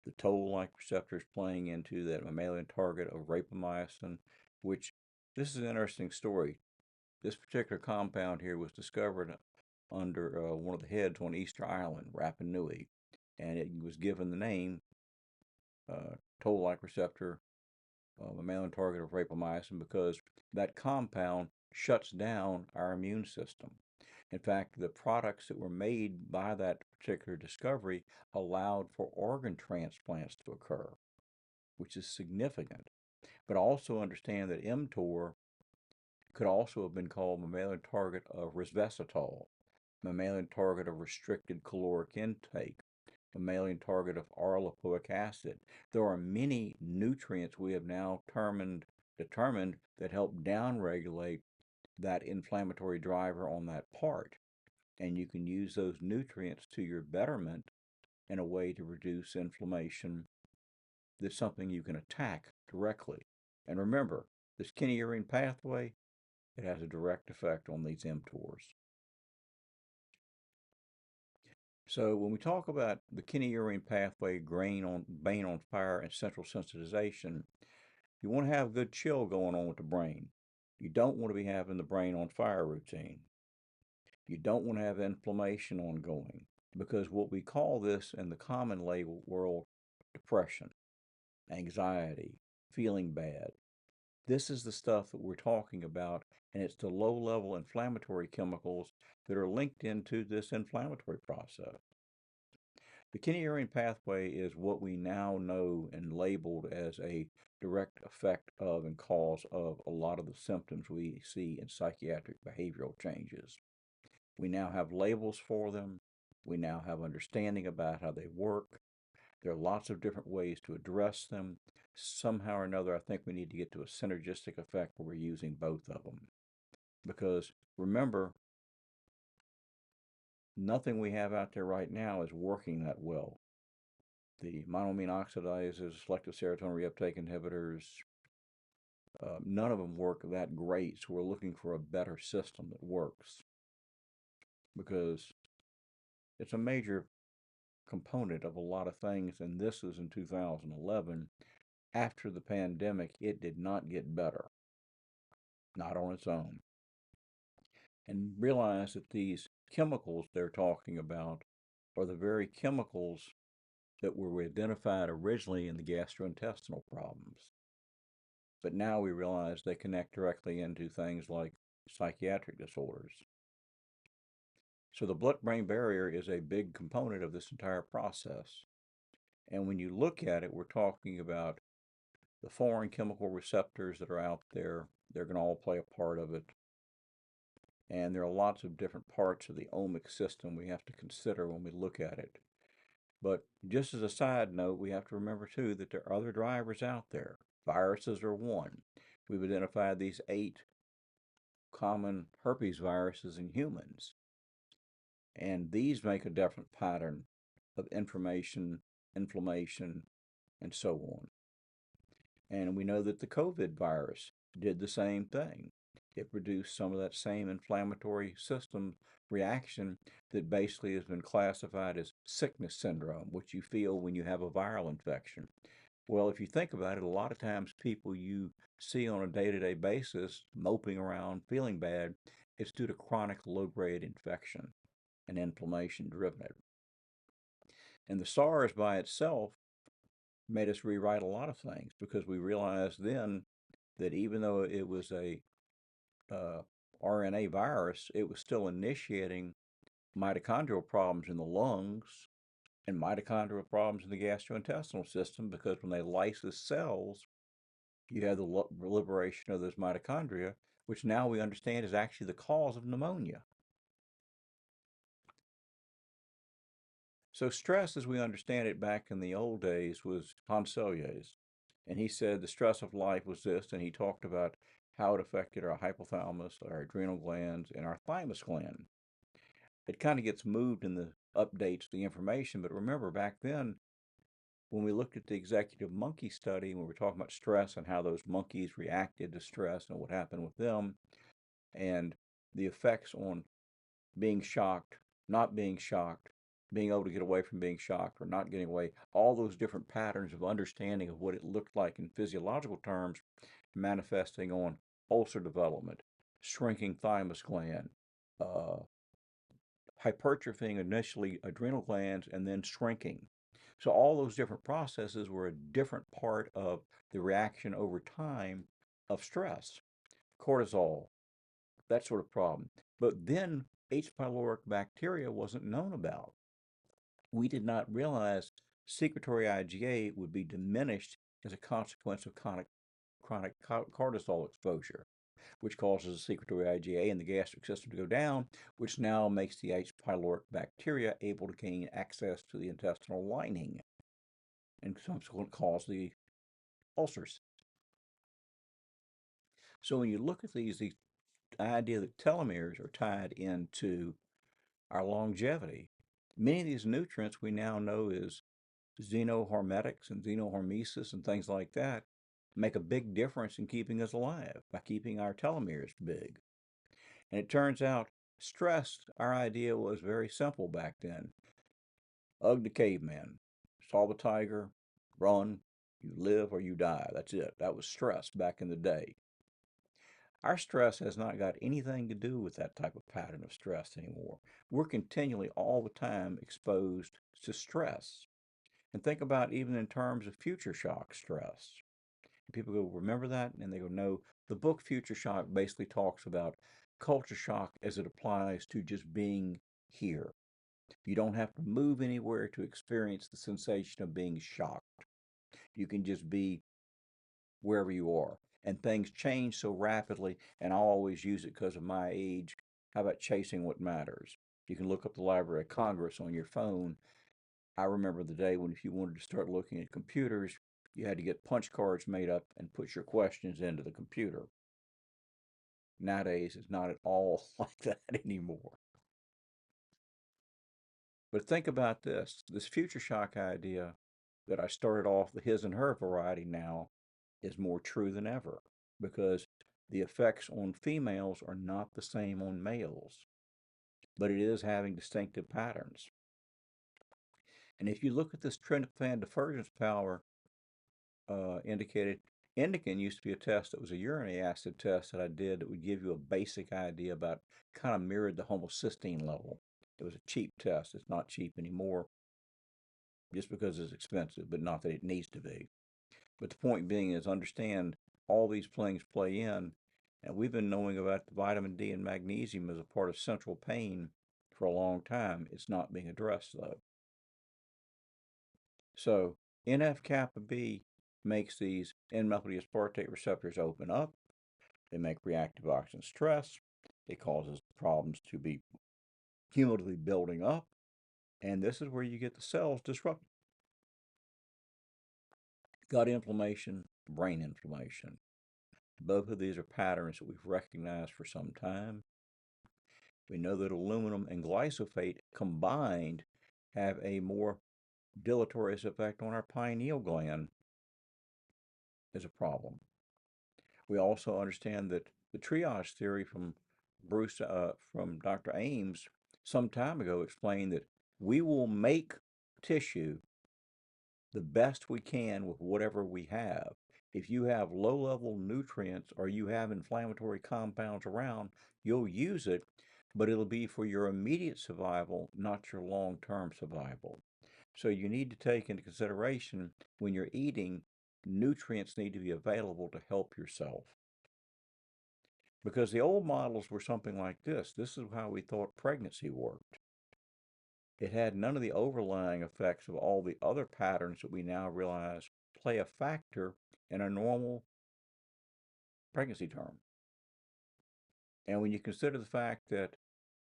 the toll-like receptors playing into that mammalian target of rapamycin, which this is an interesting story. This particular compound here was discovered under one of the heads on Easter Island, Rapa Nui, and it was given the name toll-like receptor mammalian target of rapamycin because that compound shuts down our immune system. In fact, the products that were made by that particular discovery allowed for organ transplants to occur, which is significant. But also understand that mTOR could also have been called mammalian target of resveratrol, mammalian target of restricted caloric intake, mammalian target of R-lipoic acid. There are many nutrients we have now determined that help downregulate that inflammatory driver on that part. And you can use those nutrients to your betterment in a way to reduce inflammation. That's something you can attack directly. And remember, this kidney urine pathway, it has a direct effect on these mTORs. So when we talk about the kidney urine pathway, brain on fire, and central sensitization, you want to have good chill going on with the brain. You don't want to be having the brain on fire routine. You don't want to have inflammation ongoing because what we call this in the common lay world, depression, anxiety, feeling bad. This is the stuff that we're talking about, and it's the low-level inflammatory chemicals that are linked into this inflammatory process. The Kinnearian pathway is what we now know and labeled as a direct effect of and cause of a lot of the symptoms we see in psychiatric behavioral changes. We now have labels for them. We now have understanding about how they work. There are lots of different ways to address them. Somehow or another, I think we need to get to a synergistic effect where we're using both of them. Because remember, nothing we have out there right now is working that well. The monoamine oxidases, selective serotonin reuptake inhibitors, none of them work that great. So we're looking for a better system that works because it's a major component of a lot of things. And this is in 2011. After the pandemic, it did not get better, not on its own. And realize that these chemicals they're talking about are the very chemicals that were identified originally in the gastrointestinal problems. But now we realize they connect directly into things like psychiatric disorders. So the blood-brain barrier is a big component of this entire process. And when you look at it, we're talking about the foreign chemical receptors that are out there. They're going to all play a part of it. And there are lots of different parts of the omic system we have to consider when we look at it. But just as a side note, we have to remember too that there are other drivers out there. Viruses are one. We've identified these 8 common herpes viruses in humans. And these make a different pattern of inflammation, and so on. And we know that the COVID virus did the same thing. It produced some of that same inflammatory system reaction that basically has been classified as sickness syndrome, which you feel when you have a viral infection. Well, if you think about it, a lot of times people you see on a day-to-day basis moping around, feeling bad, it's due to chronic low-grade infection and inflammation driven it. And the SARS by itself made us rewrite a lot of things because we realized then that even though it was a RNA virus, it was still initiating mitochondrial problems in the lungs and mitochondrial problems in the gastrointestinal system because when they lysis cells, you have the liberation of those mitochondria, which now we understand is actually the cause of pneumonia. So stress, as we understand it back in the old days, was Poncelier's. And he said the stress of life was this, and he talked about how it affected our hypothalamus, our adrenal glands, and our thymus gland. It kind of gets moved in the updates, the information, but remember back then, when we looked at the executive monkey study, when we were talking about stress and how those monkeys reacted to stress and what happened with them, and the effects on being shocked, not being shocked, being able to get away from being shocked or not getting away, all those different patterns of understanding of what it looked like in physiological terms, manifesting on ulcer development, shrinking thymus gland, uh, hypertrophying initially adrenal glands and then shrinking. So all those different processes were a different part of the reaction over time of stress, cortisol, that sort of problem. But then H. pylori bacteria wasn't known about. We did not realize secretory IgA would be diminished as a consequence of chronic cortisol exposure, which causes the secretory IgA in the gastric system to go down, which now makes the H. pylori bacteria able to gain access to the intestinal lining and subsequently cause the ulcers. So when you look at the idea that telomeres are tied into our longevity, many of these nutrients we now know is xenohormetics and xenohormesis and things like that make a big difference in keeping us alive by keeping our telomeres big. And it turns out stress, our idea was very simple back then. Ugg the caveman, saw the tiger, run, you live or you die. That's it. That was stress back in the day. Our stress has not got anything to do with that type of pattern of stress anymore. We're continually all the time exposed to stress. And think about even in terms of future shock stress. People go, remember that? And they go, no. The book Future Shock basically talks about culture shock as it applies to just being here. You don't have to move anywhere to experience the sensation of being shocked. You can just be wherever you are. And things change so rapidly, and I always use it because of my age. How about chasing what matters? You can look up the Library of Congress on your phone. I remember the day when if you wanted to start looking at computers, you had to get punch cards made up and put your questions into the computer. Nowadays, it's not at all like that anymore. But think about this future shock idea that I started off the his and her variety now is more true than ever because the effects on females are not the same on males, but it is having distinctive patterns. And if you look at this tryptophan divergence power indicated, Indican used to be a test that was a urinary acid test that I did that would give you a basic idea about, kind of mirrored the homocysteine level. It was a cheap test. It's not cheap anymore just because it's expensive, but not that it needs to be. But the point being is understand all these things play in, and we've been knowing about the vitamin D and magnesium as a part of central pain for a long time. It's not being addressed though. So NF-kappa B makes these N-methyl aspartate receptors open up. They make reactive oxygen stress. It causes problems to be cumulatively building up. And this is where you get the cells disrupted. Gut inflammation, brain inflammation. Both of these are patterns that we've recognized for some time. We know that aluminum and glyphosate combined have a more deleterious effect on our pineal gland as a problem. We also understand that the triage theory from from Dr. Ames some time ago explained that we will make tissue the best we can with whatever we have. If you have low-level nutrients or you have inflammatory compounds around, you'll use it, but it'll be for your immediate survival, not your long-term survival. So you need to take into consideration when you're eating, nutrients need to be available to help yourself. Because the old models were something like this. This is how we thought pregnancy worked. It had none of the overlying effects of all the other patterns that we now realize play a factor in a normal pregnancy term. And when you consider the fact that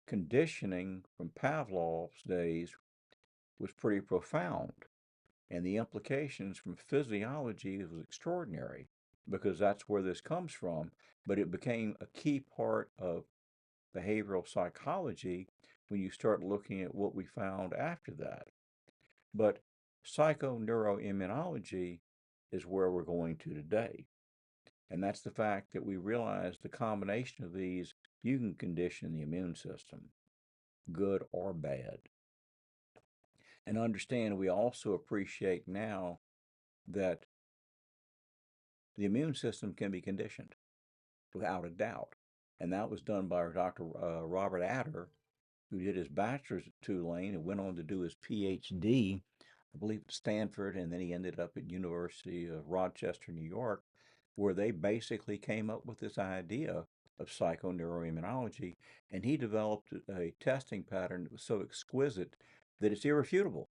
conditioning from Pavlov's days was pretty profound, and the implications from physiology was extraordinary, because that's where this comes from, but it became a key part of behavioral psychology when you start looking at what we found after that. But psychoneuroimmunology is where we're going to today. And that's the fact that we realize the combination of these, you can condition the immune system, good or bad. And understand we also appreciate now that the immune system can be conditioned without a doubt. And that was done by Dr. Robert Adder, who did his bachelor's at Tulane and went on to do his PhD, I believe at Stanford, and then he ended up at University of Rochester, New York, where they basically came up with this idea of psychoneuroimmunology, and he developed a testing pattern that was so exquisite that it's irrefutable.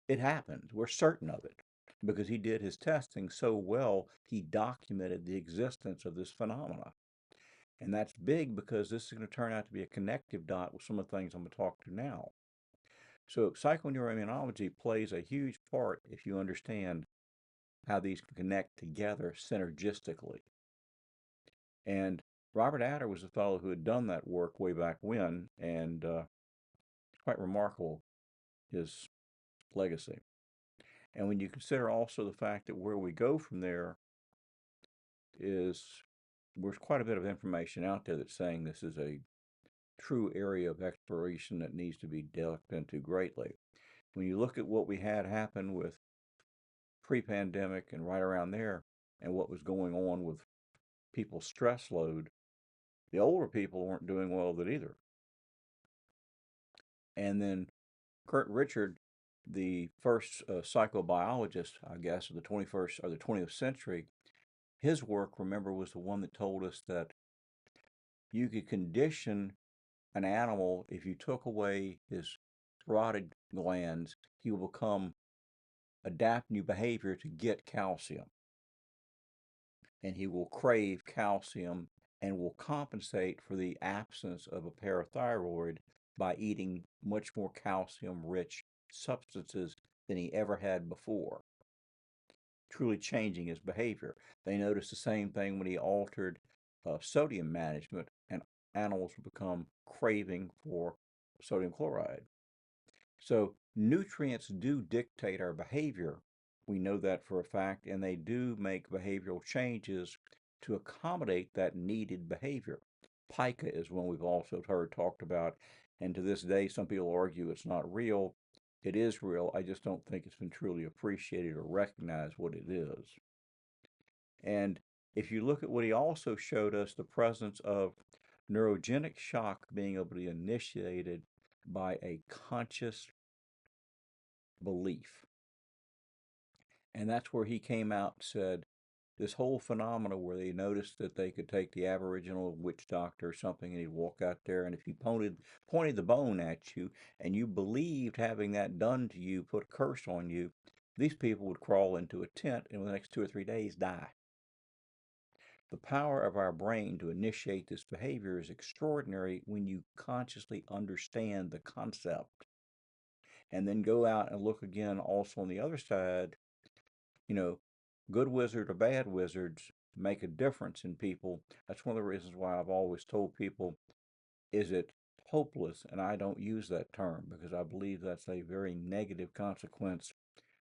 It happened. We're certain of it because he did his testing so well, he documented the existence of this phenomena. And that's big because this is going to turn out to be a connective dot with some of the things I'm going to talk to now. So psychoneuroimmunology plays a huge part if you understand how these can connect together synergistically. And Robert Adder was the fellow who had done that work way back when, and quite remarkable, his legacy. And when you consider also the fact that where we go from there is there's quite a bit of information out there that's saying this is a true area of exploration that needs to be delved into greatly. When you look at what we had happen with pre-pandemic and right around there and what was going on with people's stress load, the older people weren't doing well with it either. And then Kurt Richard, the first psychobiologist, I guess, of the 21st or the 20th century, his work, remember, was the one that told us that you could condition an animal if you took away his parotid glands, he will adapt new behavior to get calcium. And he will crave calcium and will compensate for the absence of a parathyroid by eating much more calcium-rich substances than he ever had before, truly changing his behavior. They noticed the same thing when he altered sodium management, and animals would become craving for sodium chloride. So nutrients do dictate our behavior. We know that for a fact, and they do make behavioral changes to accommodate that needed behavior. Pica is one we've also heard talked about, and to this day, some people argue it's not real. It is real. I just don't think it's been truly appreciated or recognized what it is. And if you look at what he also showed us, the presence of neurogenic shock being able to be initiated by a conscious belief. And that's where he came out and said this whole phenomena where they noticed that they could take the Aboriginal witch doctor or something and he'd walk out there, and if he pointed the bone at you and you believed having that done to you put a curse on you, these people would crawl into a tent and in the next 2 or 3 days die. The power of our brain to initiate this behavior is extraordinary when you consciously understand the concept. And then go out and look again also on the other side. Good wizard or bad wizards make a difference in people. That's one of the reasons why I've always told people, is it hopeless? And I don't use that term because I believe that's a very negative consequence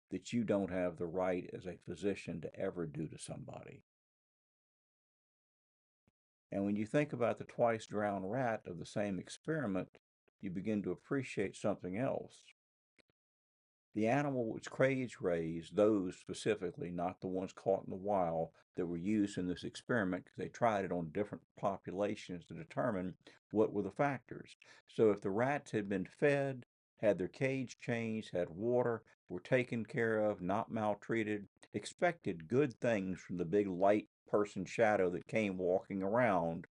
that you don't have the right as a physician to ever do to somebody. And when you think about the twice drowned rat of the same experiment, you begin to appreciate something else. The animal was cage raised, those specifically, not the ones caught in the wild that were used in this experiment, because they tried it on different populations to determine what were the factors. So if the rats had been fed, had their cage changed, had water, were taken care of, not maltreated, expected good things from the big light person shadow that came walking around,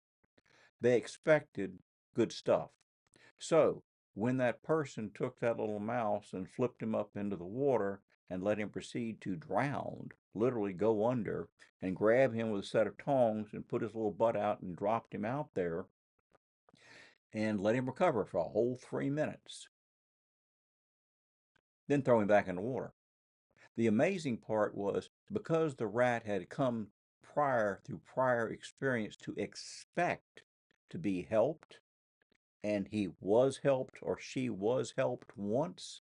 they expected good stuff. So when that person took that little mouse and flipped him up into the water and let him proceed to drown, literally go under, and grab him with a set of tongs and put his little butt out and dropped him out there and let him recover for a whole 3 minutes, then throw him back in the water. The amazing part was, because the rat had come through prior experience to expect to be helped, and he was helped or she was helped once,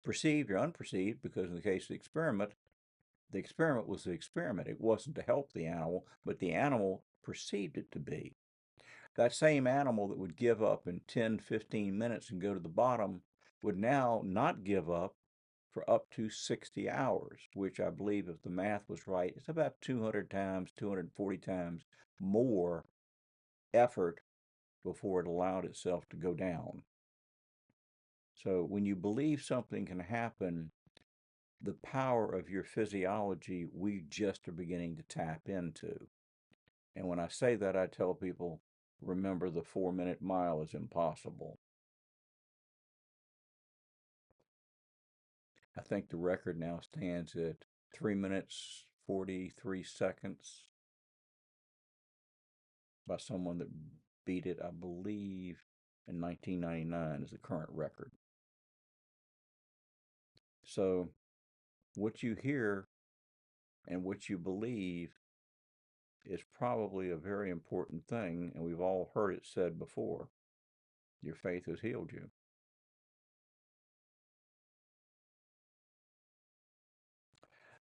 perceived or unperceived, because in the case of the experiment was the experiment. It wasn't to help the animal, but the animal perceived it to be. That same animal that would give up in 10, 15 minutes and go to the bottom would now not give up for up to 60 hours, which I believe, if the math was right, it's about 200 times, 240 times more effort before it allowed itself to go down. So when you believe something can happen, the power of your physiology, we just are beginning to tap into. And when I say that, I tell people, remember, the 4-minute mile is impossible. I think the record now stands at 3 minutes, 43 seconds by someone that beat it, I believe, in 1999 is the current record. So what you hear and what you believe is probably a very important thing, and we've all heard it said before. Your faith has healed you.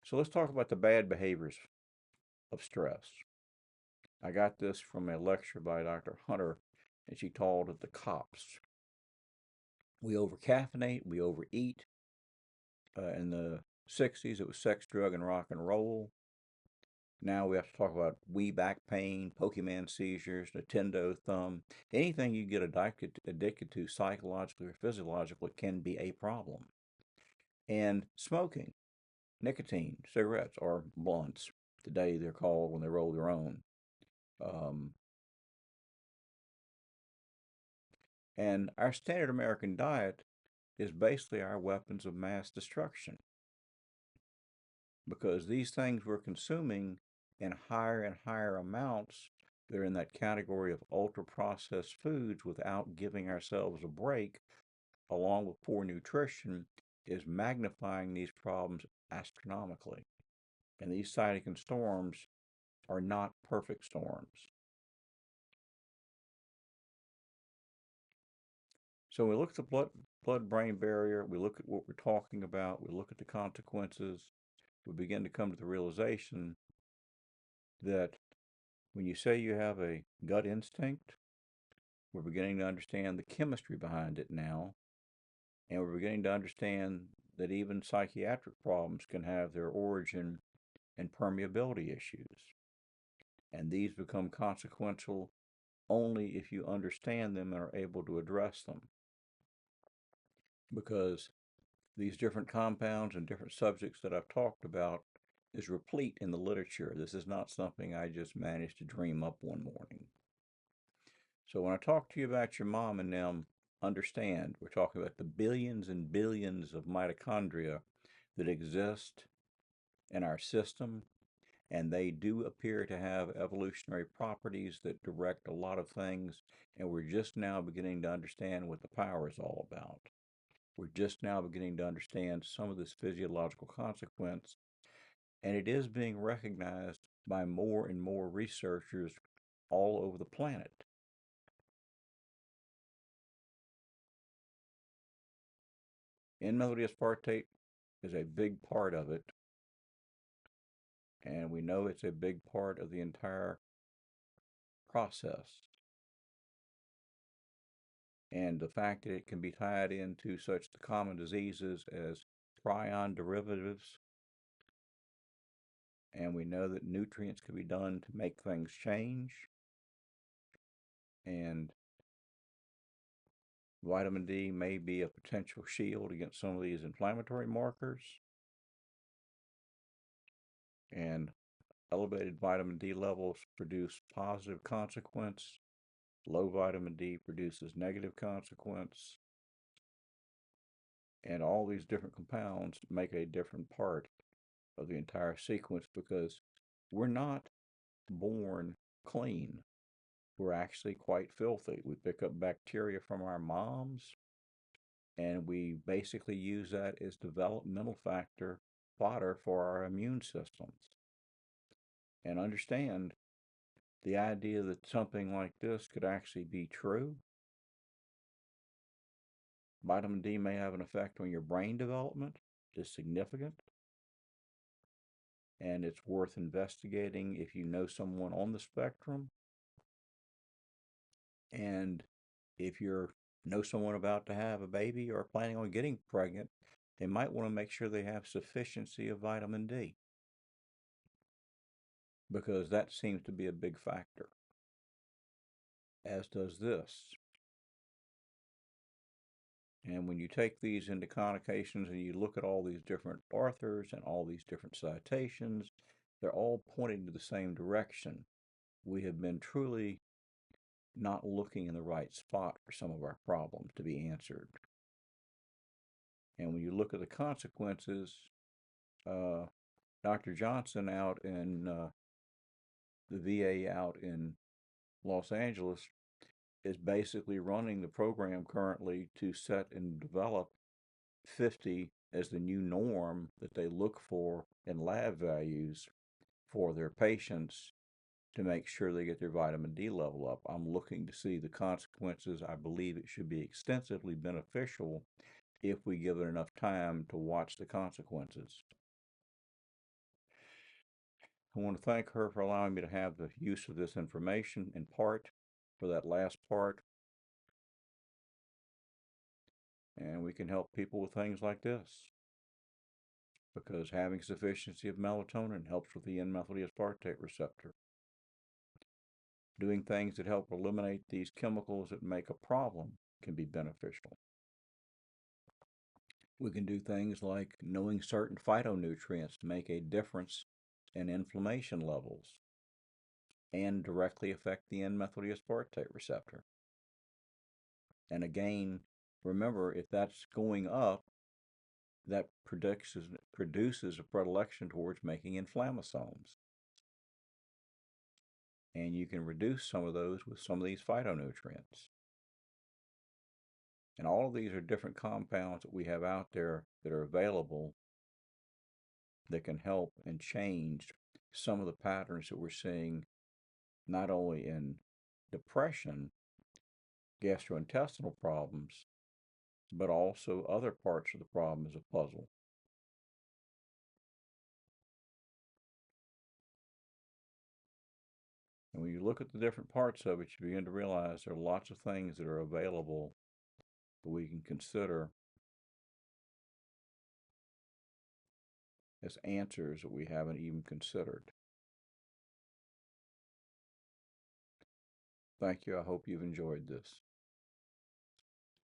So let's talk about the bad behaviors of stress. I got this from a lecture by Dr. Hunter, and she called it the cops. We overcaffeinate, we overeat. In the 60s, it was sex, drug, and rock and roll. Now we have to talk about Wii back pain, Pokemon seizures, Nintendo thumb. Anything you get addicted to psychologically or physiologically can be a problem. And smoking, nicotine, cigarettes, or blunts. Today they're called, when they roll their own. And our standard American diet is basically our weapons of mass destruction, because these things we're consuming in higher and higher amounts, they're in that category of ultra processed foods without giving ourselves a break, along with poor nutrition, is magnifying these problems astronomically. And these cytokine storms are not perfect storms. So we look at the blood-brain barrier, we look at what we're talking about, we look at the consequences, we begin to come to the realization that when you say you have a gut instinct, we're beginning to understand the chemistry behind it now, and we're beginning to understand that even psychiatric problems can have their origin in permeability issues. And these become consequential only if you understand them and are able to address them. Because these different compounds and different subjects that I've talked about is replete in the literature. This is not something I just managed to dream up one morning. So when I talk to you about your mom and them, understand we're talking about the billions and billions of mitochondria that exist in our system, and they do appear to have evolutionary properties that direct a lot of things, and we're just now beginning to understand what the power is all about. We're just now beginning to understand some of this physiological consequence, and it is being recognized by more and more researchers all over the planet. N-methyl aspartate is a big part of it, and we know it's a big part of the entire process. And the fact that it can be tied into such the common diseases as prion derivatives, and we know that nutrients can be done to make things change, and vitamin D may be a potential shield against some of these inflammatory markers, and elevated vitamin D levels produce positive consequence. Low vitamin D produces negative consequence. And all these different compounds make a different part of the entire sequence, because we're not born clean. We're actually quite filthy. We pick up bacteria from our moms, and we basically use that as developmental factor fodder for our immune systems. And understand the idea that something like this could actually be true. Vitamin D may have an effect on your brain development, is significant, and it's worth investigating if you know someone on the spectrum. And if you know someone about to have a baby or planning on getting pregnant, they might want to make sure they have sufficiency of vitamin D, because that seems to be a big factor, as does this. And when you take these into connotations and you look at all these different authors and all these different citations, they're all pointing to the same direction. We have been truly not looking in the right spot for some of our problems to be answered. And when you look at the consequences, Dr. Johnson out in the VA out in Los Angeles is basically running the program currently to set and develop 50 as the new norm that they look for in lab values for their patients to make sure they get their vitamin D level up. I'm looking to see the consequences. I believe it should be extensively beneficial if we give it enough time to watch the consequences. I want to thank her for allowing me to have the use of this information in part for that last part. And we can help people with things like this, because having sufficiency of melatonin helps with the N-methyl aspartate receptor. Doing things that help eliminate these chemicals that make a problem can be beneficial. We can do things like knowing certain phytonutrients make a difference in inflammation levels and directly affect the N-methyl aspartate receptor. And again, Remember, if that's going up, that produces a predilection towards making inflammasomes. And you can reduce some of those with some of these phytonutrients. And all of these are different compounds that we have out there that are available that can help and change some of the patterns that we're seeing not only in depression, gastrointestinal problems, but also other parts of the problem as a puzzle. And when you look at the different parts of it, you begin to realize there are lots of things that are available that we can consider as answers that we haven't even considered. Thank you. I hope you've enjoyed this.